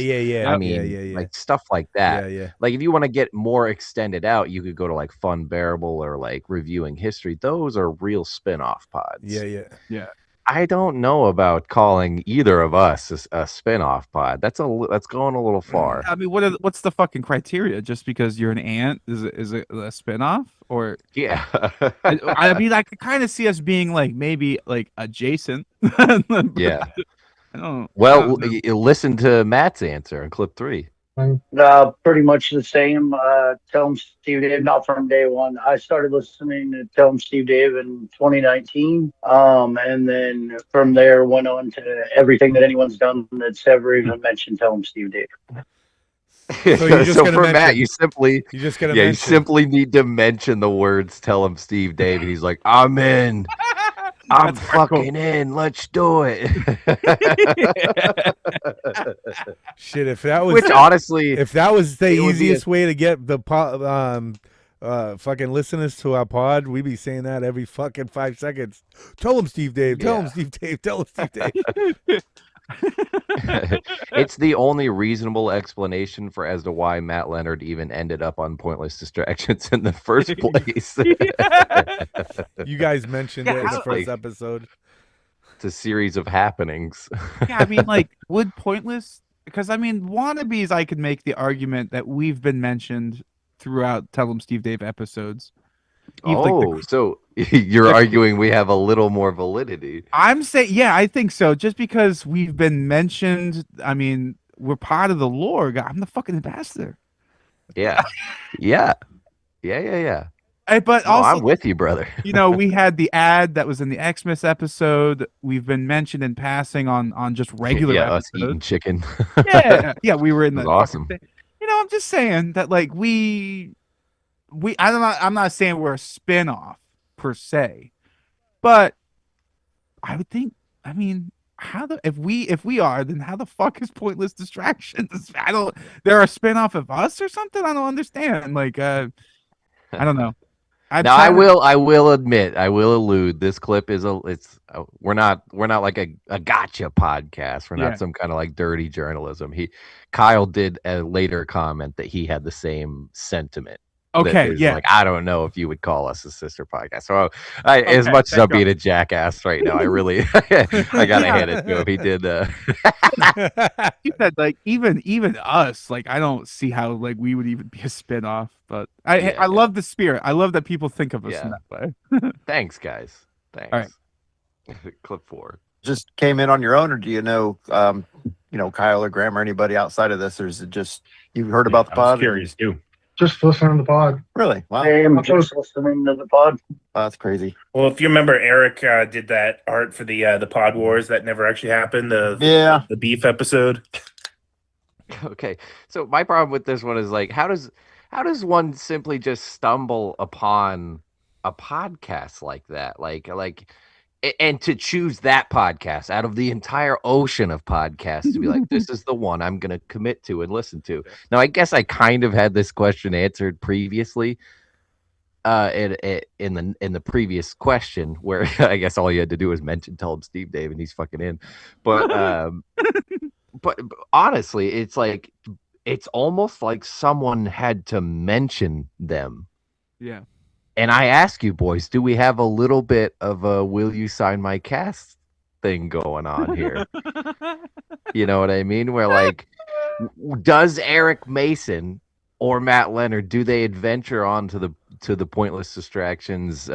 I mean, yeah. like stuff like that. Yeah. Like if you want to get more extended out, you could go to like Fun Bearable or like Reviewing History. Those are real spin-off pods. Yeah. I don't know about calling either of us a spin-off pod. That's going a little far. I mean, what's the fucking criteria? Just because you're an ant, is it a spinoff? Or Yeah. I mean, I could kind of see us being like maybe like adjacent. But Yeah. I don't Well, know. you listen to Matt's answer in clip 3. Pretty much the same. Tell 'em Steve Dave, not from day one. I started listening to Tell 'em Steve Dave in 2019. And then from there went on to everything that anyone's done that's ever even mentioned Tell 'em Steve Dave. So you're just gonna for Matt, mention- you simply You just gotta you mention. simply need to mention the words "Tell him Steve Dave," and he's like, "I'm in, I'm That's fucking in, let's do it." Shit, if that was Which honestly, if that was the it would be easiest way to get the fucking listeners to our pod, we'd be saying that every fucking 5 seconds. Tell him Steve Dave. Tell him Yeah. Steve Dave. Tell him Steve Dave. it's the only reasonable explanation for as to why Matt Leonard even ended up on Pointless Distractions in the first place. You guys mentioned it in the It's first like- episode. It's a series of happenings. Yeah, I mean, like, would Pointless? Because I mean, Wannabeez, I could make the argument that we've been mentioned throughout Tell 'em Steve Dave episodes. So you're arguing we have a little more validity. I'm saying, yeah, I think so. Just because we've been mentioned, I mean, we're part of the lore. I'm the fucking ambassador. Yeah. Yeah. Yeah. But No, also, I'm with you, brother. you know, we had the ad that was in the Xmas episode. We've been mentioned in passing on just regular yeah, us episodes. eating chicken. Yeah, we were in It the was awesome. You know, I'm just saying that like I'm not saying we're a spin-off per se, but I would think, I mean, if we are, then how the fuck is Pointless Distractions? They're a spin-off of us or something? I don't understand. Like I don't know. Now I will admit, I will allude. This clip is we're not like a gotcha podcast. We're Yeah. not some kind of like dirty journalism. Kyle did a later comment that he had the same sentiment. Okay, yeah. Like, I don't know if you would call us a sister podcast. So as Okay, much as thank I'm being God. a jackass right now, I really I gotta hand it to him. He did He said like even us, like I don't see how like we would even be a spin-off, but I love the spirit. I love that people think of us in that way. Thanks, guys. Thanks. All right. Clip 4. Just came in on your own, or do you know, Kyle or Graham or anybody outside of this, or is it just you heard about the I was pod? curious too. Just listening to the pod. Really? Wow. I'm just listening to the pod. That's crazy. Well, if you remember, Eric did that art for the Pod Wars that never actually happened. Yeah. The beef episode. Okay. So my problem with this one is like, how does one simply just stumble upon a podcast like that? And to choose that podcast out of the entire ocean of podcasts to be like, this is the one I'm going to commit to and listen to. Now, I guess I kind of had this question answered previously in the previous question where I guess all you had to do was tell him Steve Dave and he's fucking in. But but honestly, it's like it's almost like someone had to mention them. Yeah. And I ask you, boys, do we have a little bit of a "will you sign my cast" thing going on here? You know what I mean? Where like, does Eric Mason or Matt Leonard, do they adventure on to the Pointless Distractions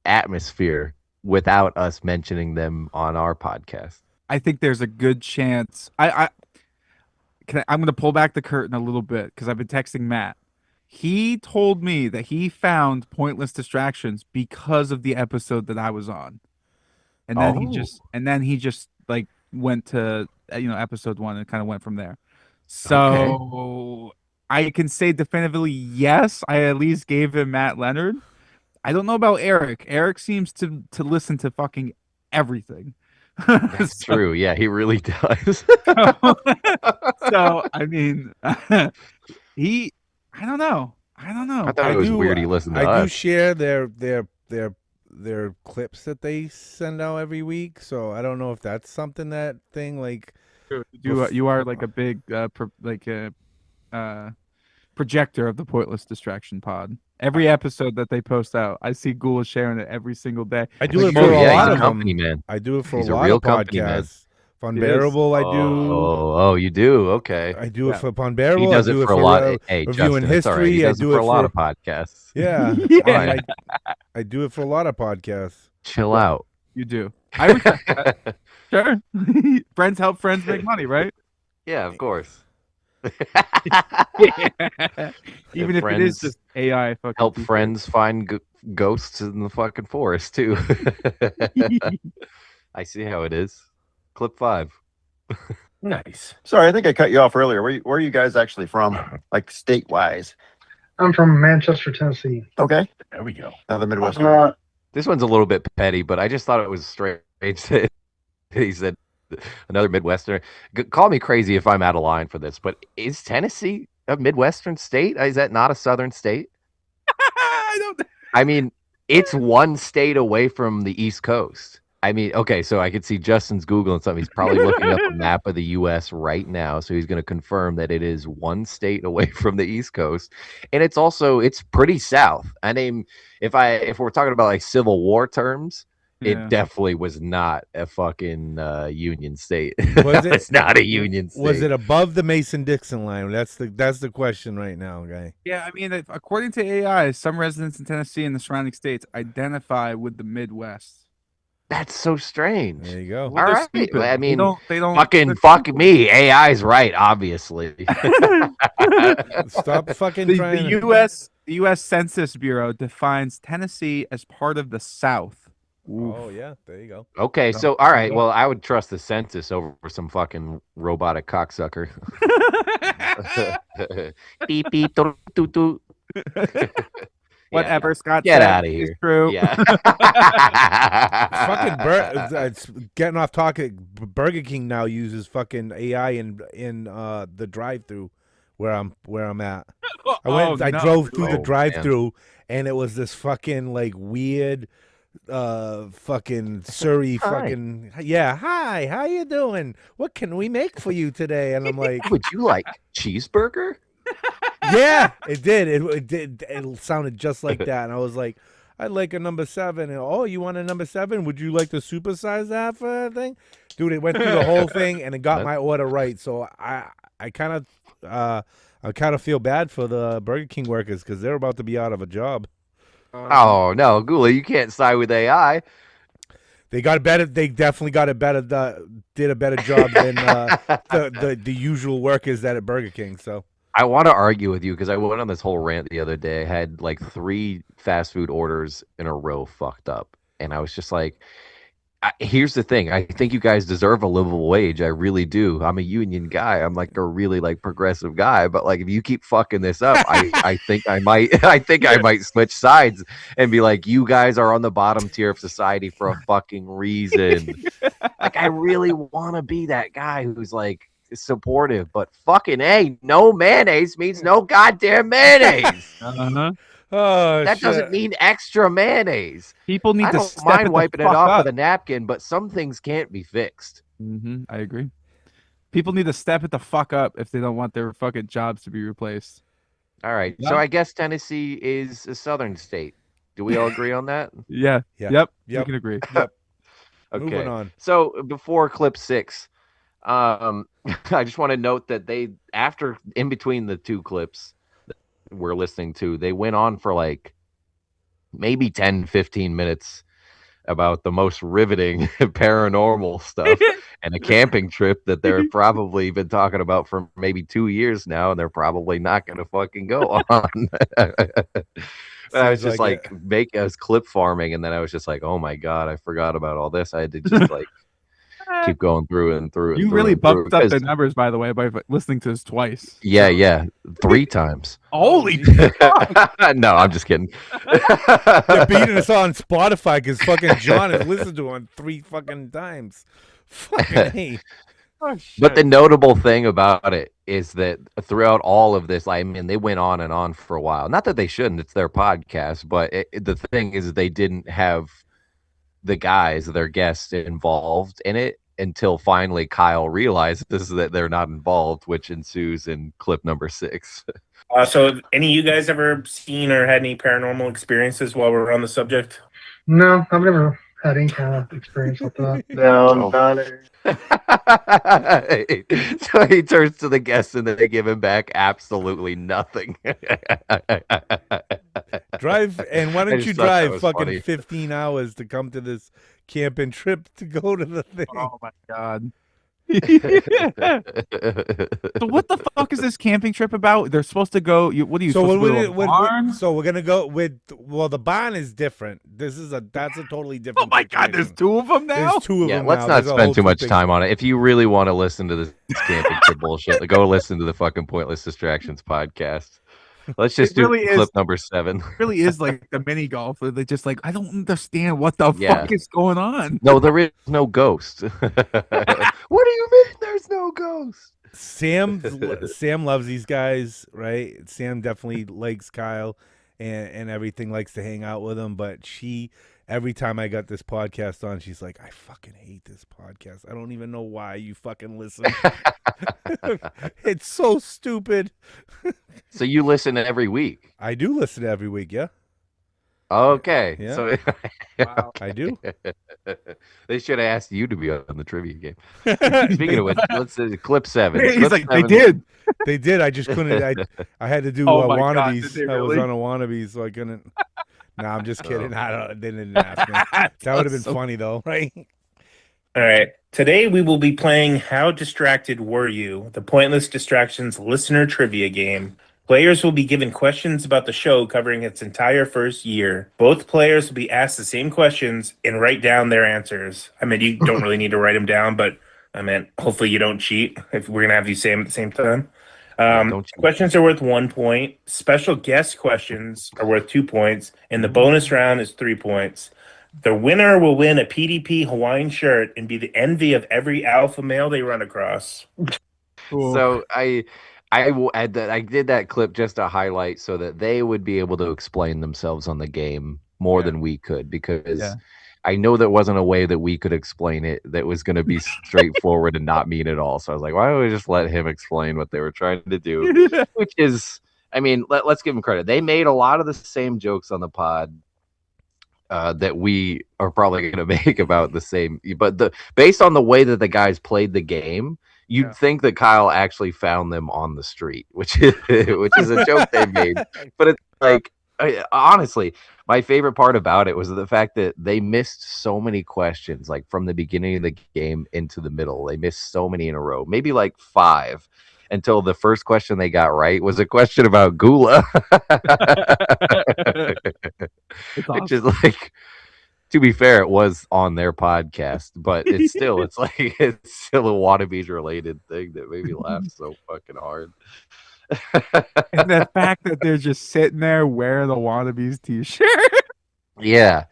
atmosphere without us mentioning them on our podcast? I think there's a good chance. I'm going to pull back the curtain a little bit because I've been texting Matt. He told me that he found Pointless Distractions because of the episode that I was on, and then he just like went to episode 1 and kind of went from there. So I can say definitively yes. I at least gave him Matt Leonard. I don't know about Eric. Eric seems to listen to fucking everything. That's So, true. Yeah, he really does. so I mean, he. I don't know. I don't I know. thought it was weird he listened to I do us. share their clips that they send out every week, so I don't know if that's something that thing like You are like a big projector of the Pointless Distraction Pod. Every episode that they post out, I see Ghoul sharing it every single day. I do Like, it for Oh a yeah, he's lot a of company them. man. I do it for He's a a lot real of company man. podcasts. Fun He is. Bearable, I do. Oh, you do? Okay. I do it Yeah. for Fun He Bearable. I does it do it for a for lot. Hey, reviewing Justin, it's all right. He history. I does it do for it a lot for of podcasts. yeah. Yeah. I do it for a lot of podcasts. Chill Yeah. out. You do. I respect that. Sure. Friends help friends make money, right? Yeah, of course. Even if it is friends just AI fucking help teachers. friends find ghosts in the fucking forest too. I see how it is. Clip 5. Nice. Sorry, I think I cut you off earlier. Where are you guys actually from, like state wise? I'm from Manchester, Tennessee. Okay, There we go. another Midwestern. This one's a little bit petty, but I just thought it was strange that he said another Midwestern. Call me crazy if I'm out of line for this, but is Tennessee a Midwestern state? Is that not a Southern state? I don't. I mean, it's one state away from the East Coast. I mean, okay, so I could see Justin's Googling something. He's probably looking up a map of the U.S. right now. So he's going to confirm that it is one state away from the East Coast. And it's pretty south. I mean, if we're talking about like Civil War terms, Yeah. it definitely was not a fucking Union state. Was it? It's not a Union state. Was it above the Mason-Dixon line? That's the question right now, guy. Yeah, I mean, according to AI, some residents in Tennessee and the surrounding states identify with the Midwest. That's so strange. There you go. Well, All they're right. stupid. I mean, they don't fucking they're fuck stupid. me. AI's right, obviously. Stop fucking The trying. U.S. Census Bureau defines Tennessee as part of the South. Oh yeah, there you go. Okay, so all right. Well, I would trust the census over some fucking robotic cocksucker. Beep beep doo, doo, doo. Whatever Scott Get said out of is here. true. Yeah. Fucking it's getting off topic. Burger King now uses fucking AI in the drive-through where I'm at. I drove through the Oh, drive-through and it was this fucking like weird fucking Surrey Hi. fucking hi, how you doing? What can we make for you today? And I'm like, Would you like cheeseburger? yeah, it did. It did. It sounded just like that. And I was like, I'd like a number 7. And oh, you want a number 7? Would you like to supersize that for a thing? Dude, it went through the whole thing and it got my order right. So I kind of feel bad for the Burger King workers because they're about to be out of a job. Oh no, Gula, you can't side with AI. They got better. They definitely got a better. Did a better job than the usual workers at Burger King. So I want to argue with you because I went on this whole rant the other day. I had like 3 fast food orders in a row fucked up, and I was just like, here's the thing. I think you guys deserve a livable wage. I really do. I'm a union guy. I'm like a really like progressive guy. But like if you keep fucking this up, I think I might switch sides and be like, you guys are on the bottom tier of society for a fucking reason. Like I really want to be that guy who's like supportive, but fucking A, no mayonnaise means no goddamn mayonnaise. Uh-huh. oh, That doesn't mean extra mayonnaise. People need I to don't step mind it wiping the it fuck off up. with a napkin, but some things can't be fixed. I agree. People need to step it the fuck up if they don't want their fucking jobs to be replaced. All right. Yeah. So I guess Tennessee is a southern state. Do we all agree on that? Yeah. Yeah. Yep. We Yep. can agree. Okay. Moving on. So before clip 6, I just want to note that in between the 2 clips that we're listening to, they went on for like maybe 10, 15 minutes about the most riveting paranormal stuff and a camping trip that they're probably been talking about for maybe 2 years now, and they're probably not going to fucking go on. But I was just like it. make us clip farming, and then I was just like, oh my god, I forgot about all this. I had to just like keep going through and through and You through really and through. bumped up the Because numbers, by the way, by listening to this twice. yeah, 3 times. Holy geez. No, I'm just kidding. They're beating us on Spotify because fucking John has listened to it 3 fucking times. Fucking hey. Oh, shit. But the notable thing about it is that throughout all of this, I mean, they went on and on for a while. Not that they shouldn't; it's their podcast. But the thing is, they didn't have the guys, their guests, involved in it until finally Kyle realizes that they're not involved, which ensues in clip number 6. So, have any of you guys ever seen or had any paranormal experiences while we're on the subject? No, I've never had any kind of experience with that. No, not So he turns to the guests and they give him back absolutely nothing. Drive, and why I don't just you thought that drive was fucking funny. 15 hours to come to this camping trip to go to the thing? Oh my god. So what the fuck is this camping trip about? They're supposed to go. What are you So supposed to go to a barn? so we're gonna go with. Well, the barn is different. That's a totally Oh different. my god, there's situation. 2 of them now. There's 2 of Yeah, them. let's now. not There's a spend whole too 2 much things. time on it. If you really want to listen to this camping trip bullshit, go listen to the fucking Pointless Distractions podcast. Let's just It do really clip is. number 7. It really is like the mini golf. Where they're just like, I don't understand what the Yeah. fuck is going on. No, there is no ghost. What do you mean there's no ghost? Sam loves these guys, right? Sam definitely likes Kyle and everything, likes to hang out with him. But every time I got this podcast on, she's like, I fucking hate this podcast. I don't even know why you fucking listen. It's so stupid. So you listen every week? I do listen every week, yeah. Okay. Yeah. So Wow. I do. They should have asked you to be on the trivia game. Speaking of which, let's do clip 7. He's Clip like, they 7. did. They did. I just couldn't. I had to do Oh my God, Wannabeez. did they I was really? on a Wannabeez, so I couldn't. No, I'm just kidding. Oh. I don't. They didn't ask me. That would have been funny though, right? All right. Today we will be playing How Distracted Were You? The Pointless Distractions listener trivia game. Players will be given questions about the show covering its entire first year. Both players will be asked the same questions and write down their answers. I mean, you don't really need to write them down, but I meant hopefully you don't cheat if we're going to have you say them at the same time. Don't cheat. Questions are worth 1 point. Special guest questions are worth 2 points. And the bonus round is 3 points. The winner will win a PDP Hawaiian shirt and be the envy of every alpha male they run across. Cool. So I did that clip just to highlight so that they would be able to explain themselves on the game more than we could, because I know there wasn't a way that we could explain it that was going to be straightforward and not mean at all. So I was like, why don't we just let him explain what they were trying to do? Which is, I mean, let's give him credit. They made a lot of the same jokes on the pod that we are probably going to make about the same, but based on the way that the guys played the game, you'd think that Kyle actually found them on the street, which is a joke they made. But it's like, honestly, my favorite part about it was the fact that they missed so many questions, like from the beginning of the game into the middle. They missed so many in a row, maybe like 5, until the first question they got right was a question about Gula. Which is like, to be fair, it was on their podcast, but it's still a Wannabeez related thing that made me laugh so fucking hard. And the fact that they're just sitting there wearing the Wannabeez t-shirt. Yeah.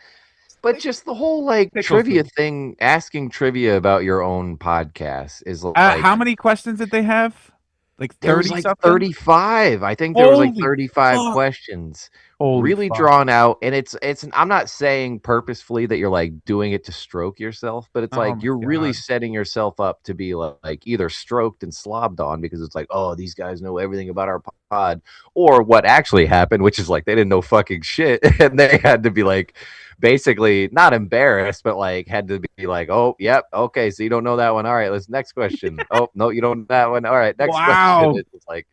But just the whole like Pickles trivia food. thing, asking trivia about your own podcast is like, How many questions did they have? Like 30 there was like something? 35. I think there was like Holy 35 fuck. questions. Holy really fuck. drawn out, and it's I'm not saying purposefully that you're like doing it to stroke yourself, but it's Oh like my you're really God. setting yourself up to be like either stroked and slobbed on, because it's like, oh, these guys know everything about our pod, or what actually happened, which is like they didn't know fucking shit and they had to be like basically not embarrassed, but like had to be like, oh, yep, okay, so you don't know that one, all right, let's next question. Oh no, you don't know that one, all right, next Wow. question. It's like,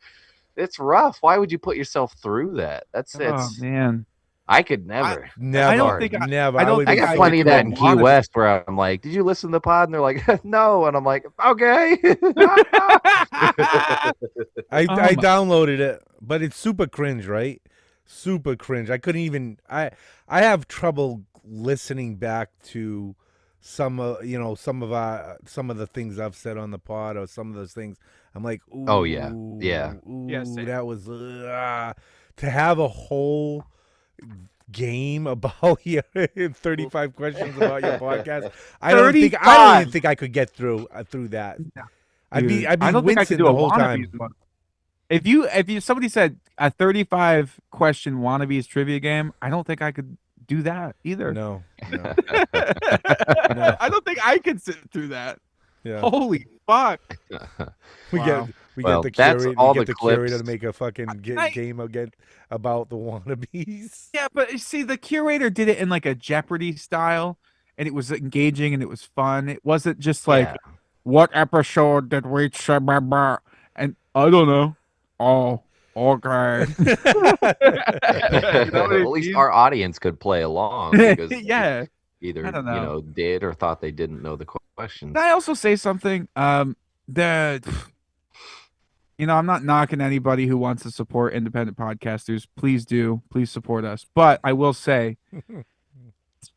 it's rough. Why would you put yourself through that? Oh man. I could never. Never. I don't think never. I don't would I be think got I plenty of would that in go Key on it. West where I'm like, did you listen to the pod? And they're like, no. And I'm like, okay. I downloaded it, but it's super cringe, right? Super cringe. I couldn't even. I have trouble listening back to some of some of the things I've said on the pod, or some of those things. I'm like, ooh, Oh, yeah. Yeah. Same. that was to have a whole game about your 35 questions about your podcast. I don't even 35. think I could get through that. No, I'd be dude, I don't think I could wincing do the a whole Wannabeez time. one. If you somebody said a 35 question Wannabeez trivia game, I don't think I could do that either. No. I don't think I could sit through that. Yeah. Holy fuck. We Wow. get the that's curator, all we get the the curator to clips. make a fucking game again about the Wannabees. Yeah, but you see, the curator did it in like a Jeopardy style, and it was engaging and it was fun. It wasn't just like, Yeah. what episode did we say? Blah, blah? And I don't know. Oh, okay. You know what I At least mean? our audience could play along because Yeah. either I don't know. did or thought they didn't know the questions. Can I also say something? I'm not knocking anybody who wants to support independent podcasters. Please do. Please support us. But I will say,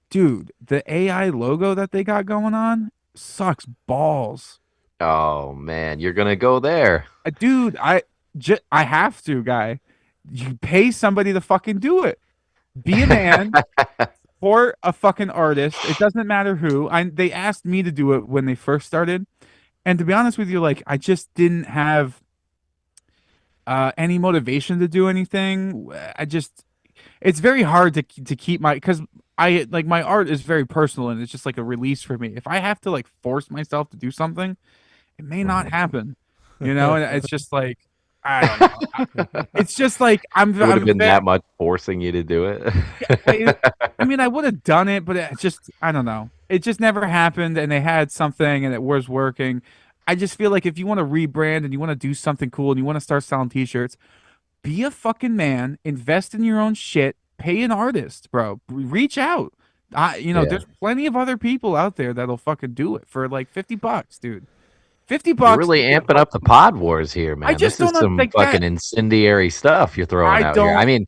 dude, the AI logo that they got going on sucks balls. Oh man, you're gonna go there. Dude, I have to, guy. You pay somebody to fucking do it. Be a man. Support a fucking artist. It doesn't matter who. They asked me to do it when they first started. And to be honest with you, like, I just didn't have any motivation to do anything. It's very hard to keep because my art is very personal and it's just like a release for me. If I have to like force myself to do something, it may not happen, and it's just like, I don't know. It's just like It would have been that much forcing you to do it. I mean, I would have done it, but I don't know. It just never happened, and they had something, and it was working. I just feel like if you want to rebrand and you want to do something cool and you want to start selling T-shirts, be a fucking man, invest in your own shit, pay an artist, bro. Reach out. There's plenty of other people out there that'll fucking do it for like $50, dude. $50. You're really amping up the pod wars here, man. This is some fucking incendiary stuff you're throwing out here. I mean,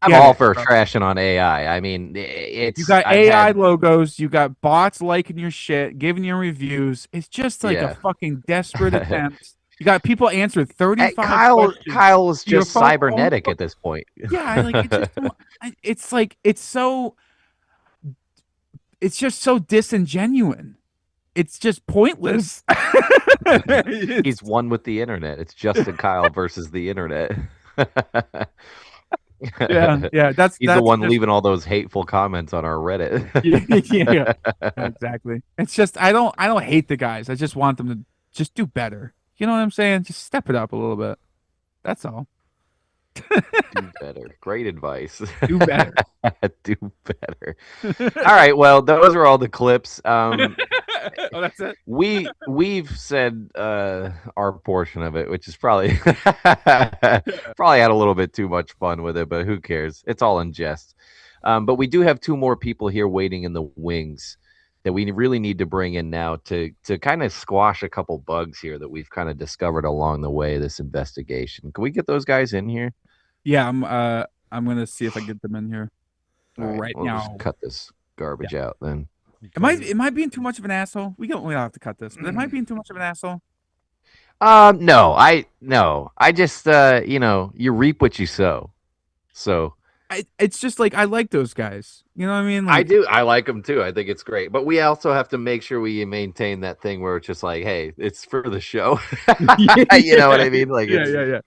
I'm all for trashing on AI. I mean, it's you got AI logos, you got bots liking your shit, giving you reviews. It's just like a fucking desperate attempt. You got people answer 35 questions. Kyle was just cybernetic at this point. Yeah, like it's just so disingenuous. It's just pointless. He's one with the internet. It's Justin Kyle versus the internet. Yeah. That's the one leaving all those hateful comments on our Reddit. yeah, exactly. It's just I don't hate the guys. I just want them to just do better. You know what I'm saying? Just step it up a little bit. That's all. Do better. Great advice. Do better. Do better. All right. Well, those are all the clips. Oh, that's it. We've said our portion of it, which is probably probably had a little bit too much fun with it, but who cares? It's all in jest. But we do have two more people here waiting in the wings that we really need to bring in now to kind of squash a couple bugs here that we've kind of discovered along the way of this investigation. Can we get those guys in here? Yeah, I'm gonna see if I get them in here right we'll now. Just cut this garbage out then. Am I being too much of an asshole? We don't have to cut this, but am I being too much of an asshole? No. I just you reap what you sow. So it's just like I like those guys. You know what I mean? I do. I like them too. I think it's great. But we also have to make sure we maintain that thing where it's just like, hey, it's for the show. You know what I mean? Like, yeah.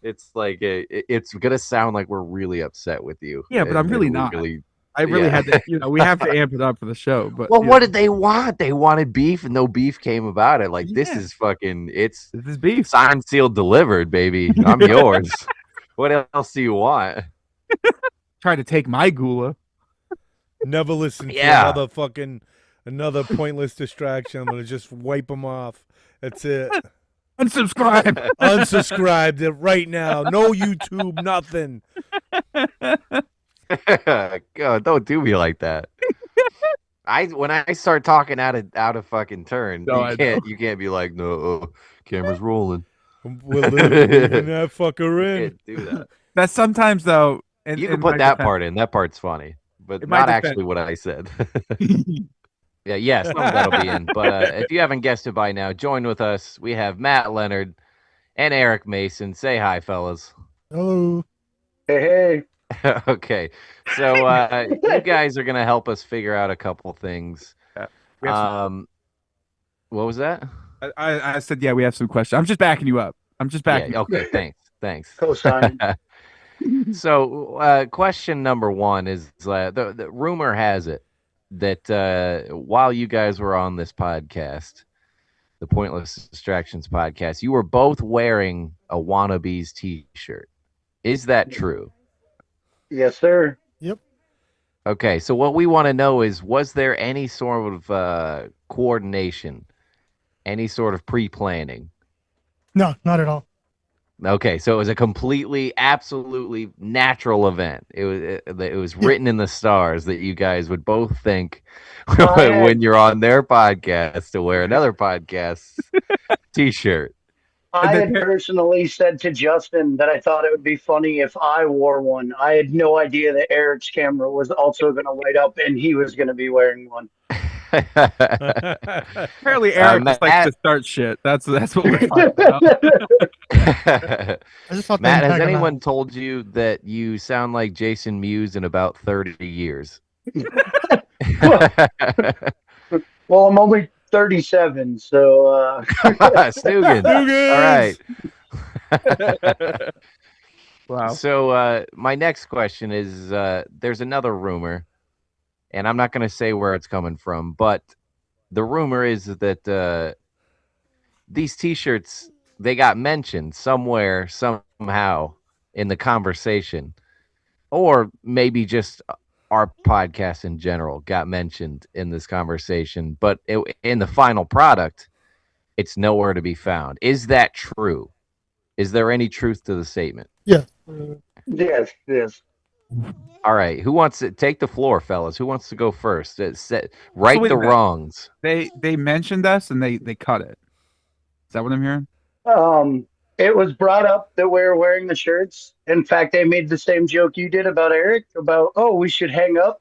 It's like it's gonna sound like we're really upset with you. Yeah, but I'm really not. I really had to. We have to amp it up for the show. But well, what did they want? They wanted beef, and no beef came about it. Like this is fucking. This is beef. Signed, sealed, delivered, baby. I'm yours. What else do you want? Try to take my gula. Never listen to another pointless distraction. I'm gonna just wipe them off. That's it. Unsubscribe. Unsubscribe right now. No YouTube, nothing. God, don't do me like that. When I start talking out of fucking turn, you can't be like, no, camera's rolling. We're literally leaving that fucker in. You can't do that. That sometimes though. You can put that part in. That part's funny, but not actually what I said. Yeah, some of that'll be in. But if you haven't guessed it by now, join with us. We have Matt Leonard and Eric Mason. Say hi, fellas. Oh, Hey, Okay, so you guys are gonna help us figure out a couple things. Yeah. We have What was that? I said, yeah, we have some questions. I'm just backing you up. I'm just backing Yeah. Okay. Thanks. co-signing. So, question number one is the rumor has it that while you guys were on this podcast, the Pointless Distractions podcast, you were both wearing a Wannabeez t-shirt. Is that true? Yes, sir. Okay, so what we want to know is, was there any sort of coordination, any sort of pre-planning? no, not at all. Okay, so it was a completely, absolutely natural event. It was written in the stars that you guys would both think when you're on their podcast to wear another podcast's t-shirt. I had personally said to Justin that I thought it would be funny if I wore one. I had no idea that Eric's camera was also going to light up and he was going to be wearing one. Apparently, Eric just likes to start shit. That's what we're talking about. I just thought Matt, has tag him anyone out. told you that you sound like Jason Mewes in about 30 years? Well, I'm only 37, so Stugan. All right. Wow. So my next question is, there's another rumor, and I'm not going to say where it's coming from, but the rumor is that these T-shirts, they got mentioned somewhere, somehow in the conversation, or maybe just our podcast in general got mentioned in this conversation, but in the final product, it's nowhere to be found. Is that true? Is there any truth to the statement? Yeah. yes. All right. Who wants to take the floor, fellas? Who wants to go first? Right wait the a minute. wrongs. They mentioned us and they cut it. Is that what I'm hearing? It was brought up that we were wearing the shirts. In fact, they made the same joke you did about Eric about, oh, we should hang up.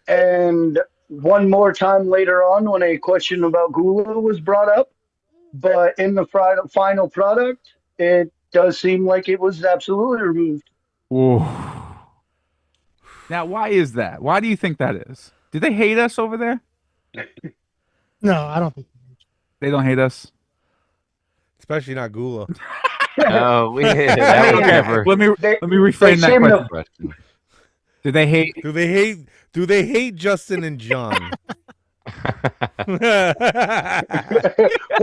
And one more time later on when a question about Gula was brought up, but in the final product, it does seem like it was absolutely removed. Whoa. Now, why is that? Why do you think that is? Do they hate us over there? No, I don't think. They don't hate us. Especially not Gula. Oh, that was never. Let me reframe that question. Do they hate? Do they hate Justin and John? Well,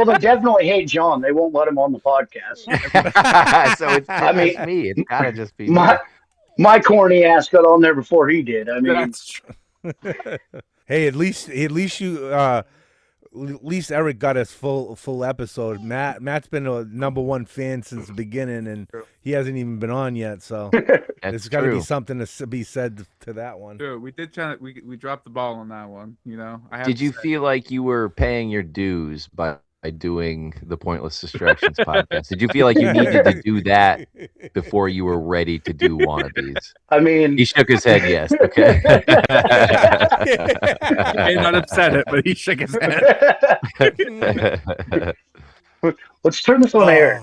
they definitely hate John. They won't let him on the podcast. So it's just me. It's gotta just be my corny ass got on there before he did. I mean, that's true. Hey, at least Eric got his full episode. Matt's been a #1 fan since the beginning, and he hasn't even been on yet. So there's got to be something to be said to that one. Sure, we did we dropped the ball on that one. You know, Did you feel like you were paying your dues by doing the Pointless Distractions podcast? Did you feel like you needed to do that before you were ready to do Wannabeez? I mean, he shook his head yes. Okay. He may not have said it, but he shook his head. Let's turn this on air.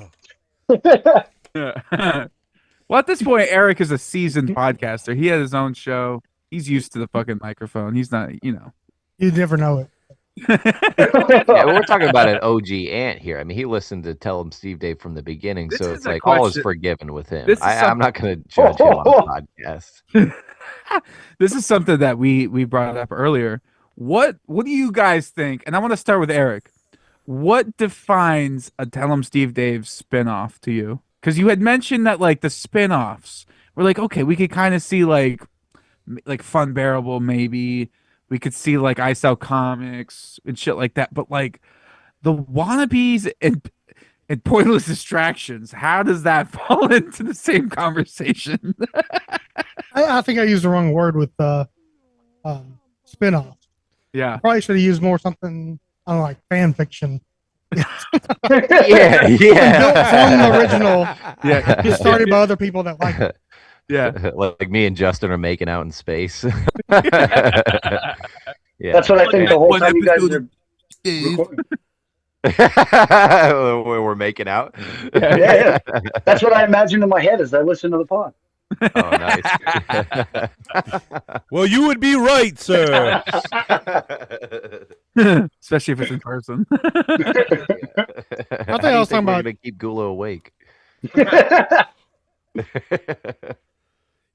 Well, at this point, Eric is a seasoned podcaster. He has his own show. He's used to the fucking microphone. He's not, You never know it. Yeah, we're talking about an OG ant here. I mean, he listened to Tell Him Steve Dave from the beginning, so it's like all is forgiven with him. I'm not going to judge him on the podcast. This is something that we brought up earlier. What do you guys think? And I want to start with Eric. What defines a Tell Him Steve Dave spinoff to you? Because you had mentioned that like the spinoffs were like, okay, we could kind of see like Fun Bearable maybe. We could see like I Sell Comics and shit like that. But like the Wannabeez and Pointless Distractions, how does that fall into the same conversation? I think I used the wrong word with spinoff. Yeah. Probably should have used more something, I don't know, like fan fiction. Yeah. Built from the original. Yeah. Just started by other people that like it. Yeah. Like me and Justin are making out in space. Yeah. That's what I think the whole One time you guys episode are. When we're making out. Yeah, yeah. That's what I imagine in my head as I listen to the pod. Oh, nice. Well, you would be right, sir. Especially if it's in person. I think I was talking about- to keep Gula awake.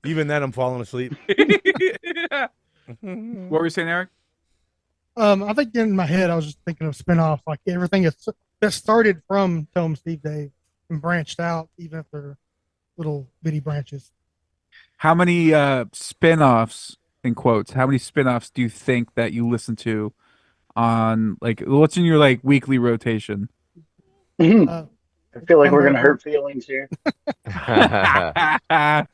Even then, I'm falling asleep. What were you saying, Eric? I think in my head I was just thinking of spinoffs, like everything that started from Tell 'em Steve Dave and branched out, even if they're little bitty branches. How many spin-offs, in quotes, how many spin-offs do you think that you listen to on, like, what's in your, like, weekly rotation? Uh, I feel like we're gonna hurt feelings here. No, I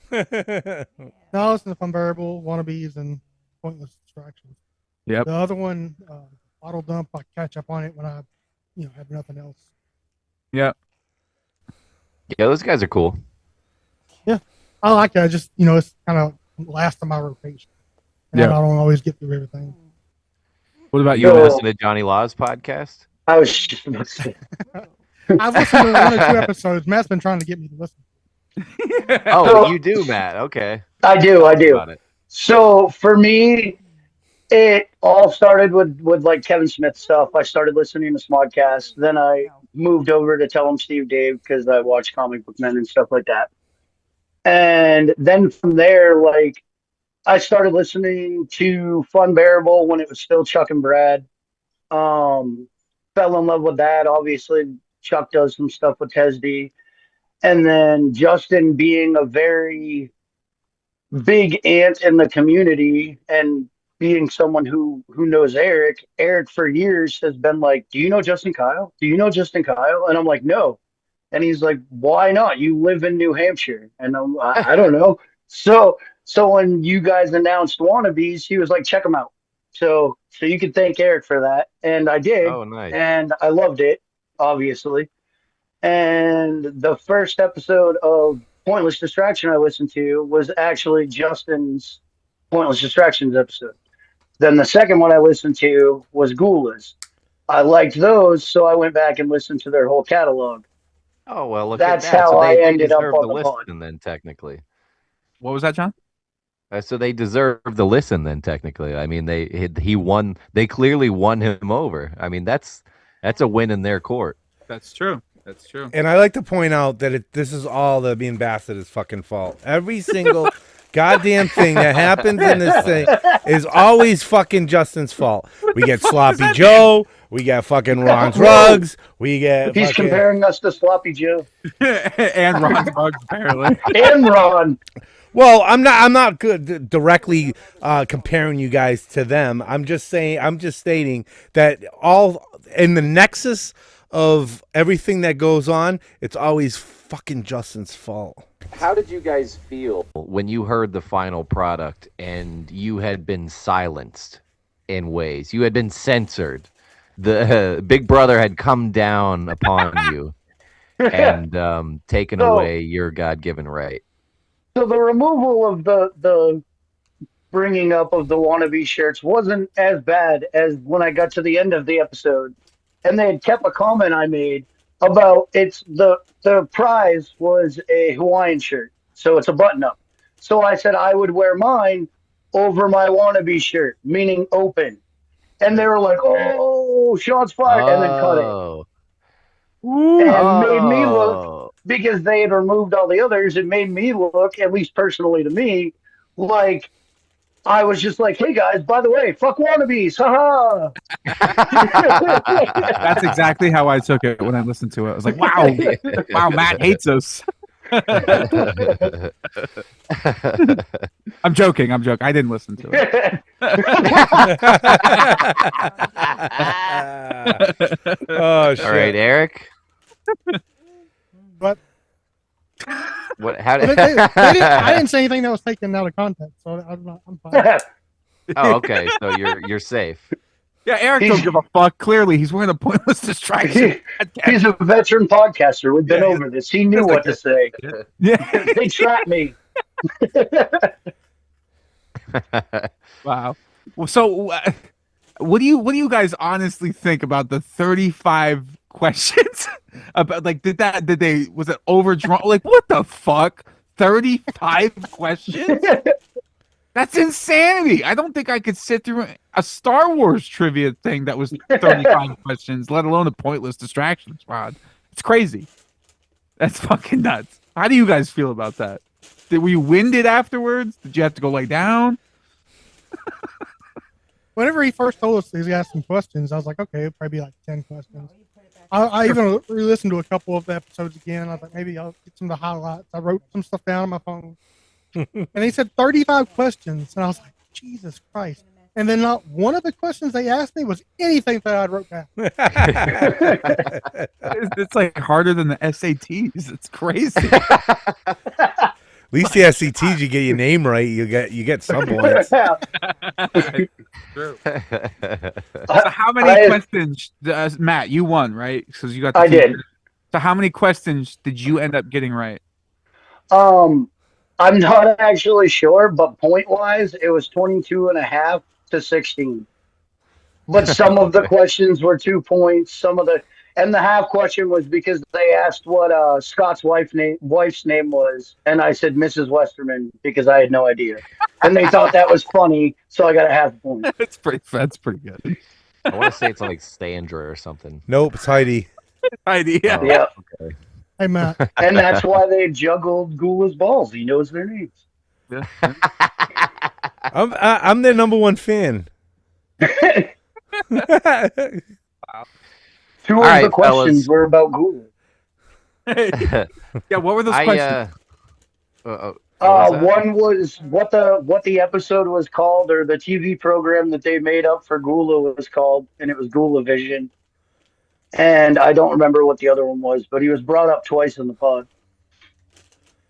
listen to Unbearable, Wannabeez, and Pointless Distractions. Yep. The other one, Bottle Dump, I catch up on it when I, have nothing else. Yep. Yeah, those guys are cool. I like that. Just, it's kind of last of my rotation. And Yeah. I don't always get through everything. What about You you? So- Matt? listen to Johnny Law's podcast? I was just about to say. I've listened to 1 or 2 episodes. Matt's been trying to get me to listen. Oh, you do, Matt. Okay. I do. Got it. So for me, it all started with like Kevin Smith stuff. I started listening to Smodcast. Then I moved over to Tell 'em Steve Dave because I watch Comic Book Men and stuff like that. And then from there, like, I started listening to Fun Bearable when it was still Chuck and Brad. Fell in love with that. Obviously, Chuck does some stuff with Tesdy. And then Justin being a very big ant in the community and being someone who knows Eric for years has been like, do you know Justin Kyle? Do you know Justin Kyle? And I'm like, no. And he's like, why not? You live in New Hampshire. And I don't know. So when you guys announced Wannabeez, he was like, check them out. So you can thank Eric for that. And I did. Oh, nice. And I loved it, obviously. And the first episode of Pointless Distraction I listened to was actually Justin's Pointless Distractions episode. Then the second one I listened to was Gula's. I liked those, so I went back and listened to their whole catalog. Oh, well, look That's at that. how So I they ended up deserve on the the pod. listen then, technically. What was that, John? So they deserve the listen then, technically. I mean, he won. They clearly won him over. I mean, that's a win in their court. That's true. That's true. And I like to point out that this is all the ambassador's fucking fault. Every single goddamn thing that happens in this thing is always fucking Justin's fault. We get Sloppy Joe. We get fucking Ron's Rugs. We get He's fucking... comparing us to Sloppy Joe. And Ron's bugs, apparently. And Ron. Well, I'm not good directly comparing you guys to them. I'm just stating that all in the nexus of everything that goes on, it's always fucking Justin's fault. How did you guys feel when you heard the final product and you had been silenced in ways? You had been censored. The Big Brother had come down upon you and taken away your God-given right. So the removal of the bringing up of the Wannabe shirts wasn't as bad as when I got to the end of the episode. And they had kept a comment I made about the prize was a Hawaiian shirt. So it's a button up. So I said I would wear mine over my Wannabe shirt, meaning open. And they were like, oh, shots fired, and then cut it. And made me look, because they had removed all the others, it made me look, at least personally to me, like I was just like, hey guys, by the way, fuck Wannabeez, haha. That's exactly how I took it when I listened to it. I was like, wow, wow, Matt hates us. I'm joking. I didn't listen to it. Oh shit! All right, Eric. But What? How did? I didn't say anything that was taken out of context, so I'm fine. Oh, okay. So you're safe. Yeah, Eric don't give a fuck. Clearly, he's wearing a pointless distraction. He's a veteran podcaster. We've been over this. He knew what to say. Yeah. They trapped me. Wow. Well, so what do you guys honestly think about the 35 questions? About like was it overdrawn? Like what the fuck? 35 questions? That's insanity. I don't think I could sit through a Star Wars trivia thing that was 35 questions, let alone a pointless distraction squad. It's crazy. That's fucking nuts. How do you guys feel about that? Were you winded afterwards? Did you have to go lay down? Whenever he first told us he asked some questions, I was like, okay, it'll probably be like 10 questions. I even re-listened to a couple of the episodes again. I was like, maybe I'll get some of the highlights. I wrote some stuff down on my phone. And he said 35 questions. And I was like, Jesus Christ. And then not one of the questions they asked me was anything that I wrote down. It's like harder than the SATs. It's crazy. At least the SCTs, you get your name right. You get some points. True. So how many questions, Matt? You won, right? Because you got. I did. So how many questions did you end up getting right? I'm not actually sure, but point wise, it was 22 and a half to 16. But some of the questions were 2 points. And the half question was because they asked what Scott's wife's name was, and I said Mrs. Westerman because I had no idea, and they thought that was funny, so I got a half point. That's pretty good. I want to say it's like Sandra or something. Nope, it's Heidi. Heidi, yeah. Oh, Yeah. Okay. Hey, Matt. And that's why they juggled Gula's balls. He knows their names. Yeah. I'm their number one fan. Two All of right, the questions fellas. were about Gula. Yeah, what were those questions? What was that? One was what the episode was called, or the TV program that they made up for Gula was called, and it was Gula Vision. And I don't remember what the other one was, but he was brought up twice in the pod.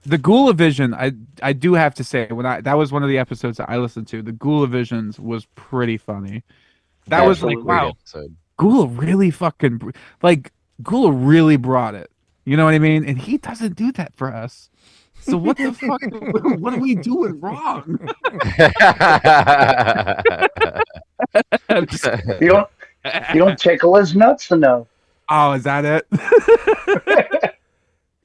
The Gula Vision, I do have to say, that was one of the episodes that I listened to. The Gula Visions was pretty funny. That was like, Absolutely. wow, Episode. Gula really Gula really brought it. You know what I mean? And he doesn't do that for us. So what the fuck? What are we doing wrong? I'm just- You don't tickle his nuts enough. oh, is that it?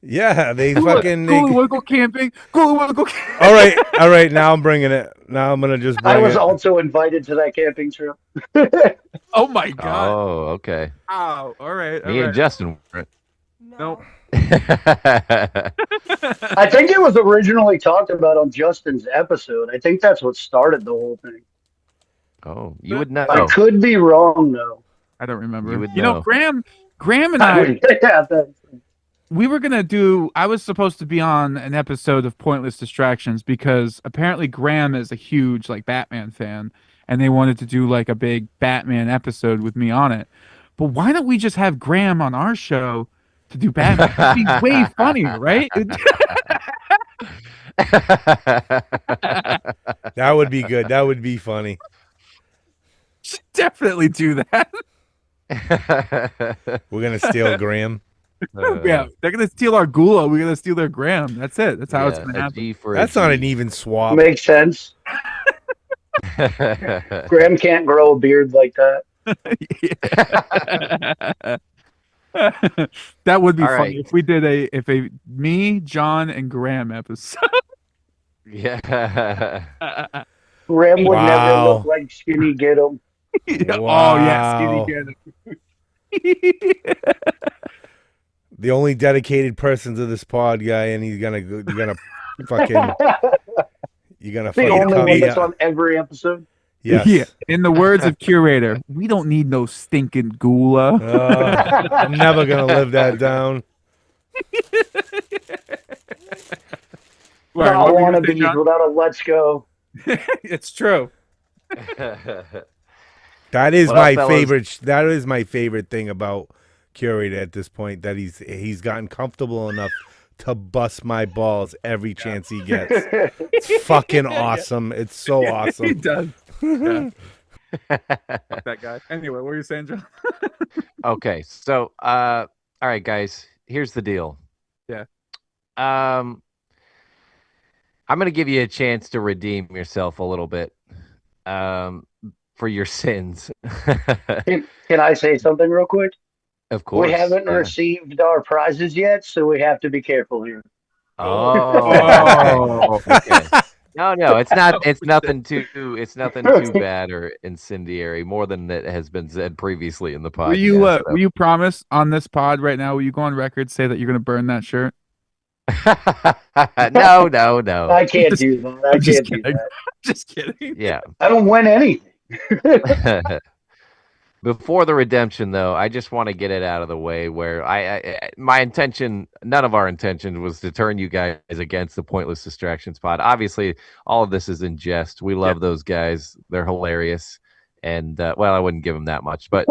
Yeah, they Gula, fucking. Gula, wanna go camping? Gula, wanna go camping? All right. Now I'm bringing it. Now I'm gonna just bring I was it. also invited to that camping trip. Oh my god! Oh, okay. Oh, all right. Me and Justin were. Nope. I think it was originally talked about on Justin's episode. I think that's what started the whole thing. Oh, you would know. I could be wrong though. I don't remember. You would You know, know. Graham and I I, would- yeah, that's- we were gonna do. I was supposed to be on an episode of Pointless Distractions because apparently Graham is a huge like Batman fan, and they wanted to do like a big Batman episode with me on it. But why don't we just have Graham on our show to do Batman? It'd be way funnier, right? That would be good. That would be funny. Should definitely do that. We're gonna steal Graham. Yeah, they're gonna steal our Gula. We're gonna steal their Graham. That's it. That's how it's Yeah, gonna a happen. G for a That's not G. an even swap. Makes sense. Graham can't grow a beard like that. That would be All funny right. if we did a me, John, and Graham episode. Yeah. Graham would never Wow. look like Skinny Get 'em. Oh yeah, Wow. skinny The only dedicated person to this pod guy, and you're gonna fucking The fucking only cut one me that's out. on every episode. Yes. Yeah. In the words of curator, we don't need no stinking Gula. I'm never gonna live that down. Right, I what were you want to gonna say, be John? without a let's go. It's true. That is What my up, fellas? favorite. That is my favorite thing about curator at this point. That he's gotten comfortable enough to bust my balls every chance he gets. It's fucking awesome. It's so He awesome. does. Yeah. Fuck that guy. Anyway, what were you saying, John? Okay, so all right, guys. Here's the deal. Yeah. I'm gonna give you a chance to redeem yourself a little bit, for your sins. Can I say something real quick? Of We course. haven't Yeah. received our prizes yet, so we have to be careful here. Oh. Oh. Okay. No, it's not. It's nothing too. It's nothing too Were bad or incendiary. More than that has been said previously in the Will you podcast. will you promise on this pod right now? Will you go on record say that you're gonna burn that shirt? No. I can't Just- do that. I I'm just can't do kidding. that. Just kidding. Yeah. I don't win anything. Before the redemption, though, I just want to get it out of the way. Where my intention, none of our intention was to turn you guys against the Pointless Distractions pod. Obviously, all of this is in jest. We love those guys; they're hilarious. And well, I wouldn't give them that much, but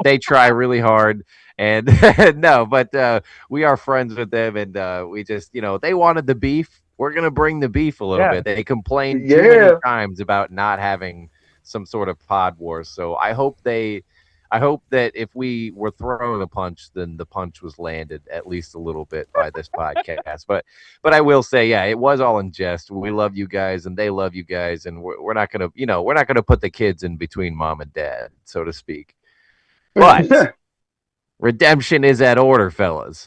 they try really hard. And no, but we are friends with them, and we just, they wanted the beef. We're gonna bring the beef a little bit. They complained too many times about not having some sort of pod wars. So I hope that if we were throwing a punch, then the punch was landed at least a little bit by this podcast. But I will say, yeah, it was all in jest. We love you guys, and they love you guys, and we're not gonna, we're not gonna put the kids in between mom and dad, so to speak. But redemption is at order, fellas.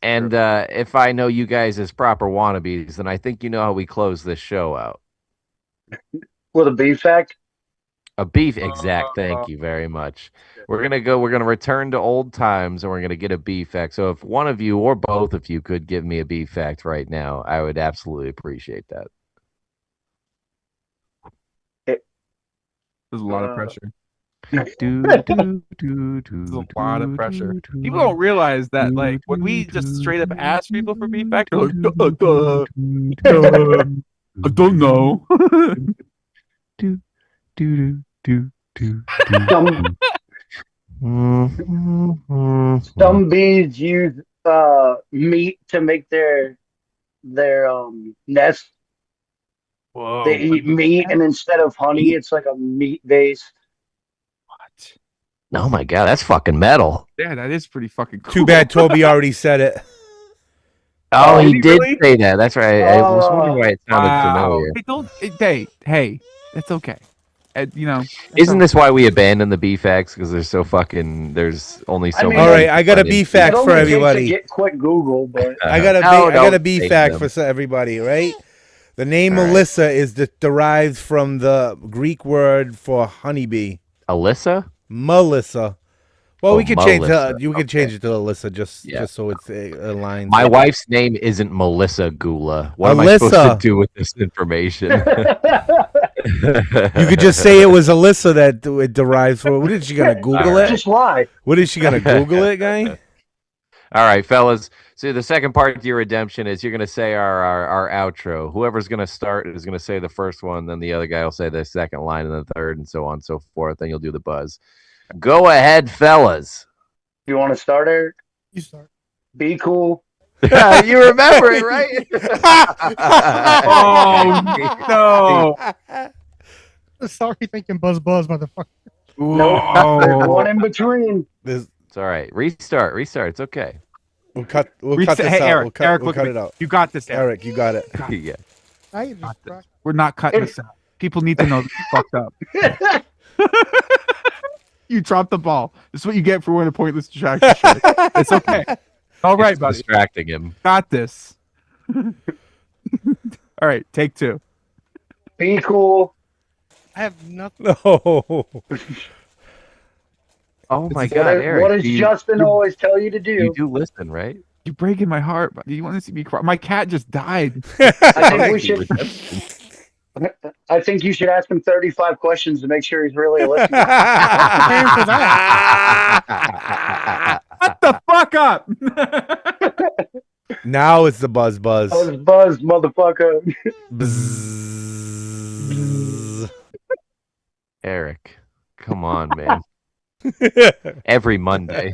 And if I know you guys as proper wannabes, then I think you know how we close this show out. With a beef fact? A beef exact. Thank you very much. We're gonna return to old times, and we're gonna get a beef fact. So if one of you or both of you could give me a beef fact right now, I would absolutely appreciate that. There's a lot of pressure. There's There's a lot of pressure. People don't realize that, like, when we just straight up ask people for beef fact, they're like, I don't know. Some bees use meat to make their nest. Whoa. They eat meat, and instead of honey, it's like a meat base. What? Oh my god, that's fucking metal. Yeah, that is pretty fucking cool. Too bad Toby already said it. Oh, he did really? say that. That's right. I was wondering why it sounded familiar. Hey, it's okay. Isn't this why we abandoned the B-Facts? Because there's only so many. All right, I got a B-Fact It for only takes everybody. to get quick Google, but I got a B-Fact for everybody, right? The name Melissa is derived from the Greek word for honeybee. Alyssa? Melissa. Well, we can change Melissa. you can change it to Alyssa just so it's aligned. My wife's name isn't Melissa Gula. What am I supposed to do with this information? You could just say it was Alyssa that it derives from. What is she gonna Google it? Just lie. What is she gonna Google it, guy? All right, fellas. So the second part of your redemption is you're gonna say our outro. Whoever's gonna start is gonna say the first one, then the other guy will say the second line and the third, and so on and so forth. Then you'll do the buzz. Go ahead, fellas. You want to start, Eric? You start. Be cool. You remember it, right? Oh no! Sorry, thinking buzz, motherfucker. No, there's one in between. It's all right. Restart. It's okay. We'll cut this Hey, out. Eric, We'll cut it out. You got this, Eric, you got it. Yeah. I ain't just crack. We're not cutting this out. People need to know that you fucked up. You dropped the ball. This is what you get for wearing a pointless distraction shirt. It's okay. All right, buddy. Distracting him. Got this. All right, take two. Be cool. I have nothing. No. Oh my God, Eric! What does Justin always tell you to do? You do listen, right? You're breaking my heart. Buddy. You want to see me cry? My cat just died. I think we should. I think you should ask him 35 questions to make sure he's really listening. Shut the fuck up. Now it's the buzz. Buzz, motherfucker. Bzzz. Eric, come on, man. Every Monday.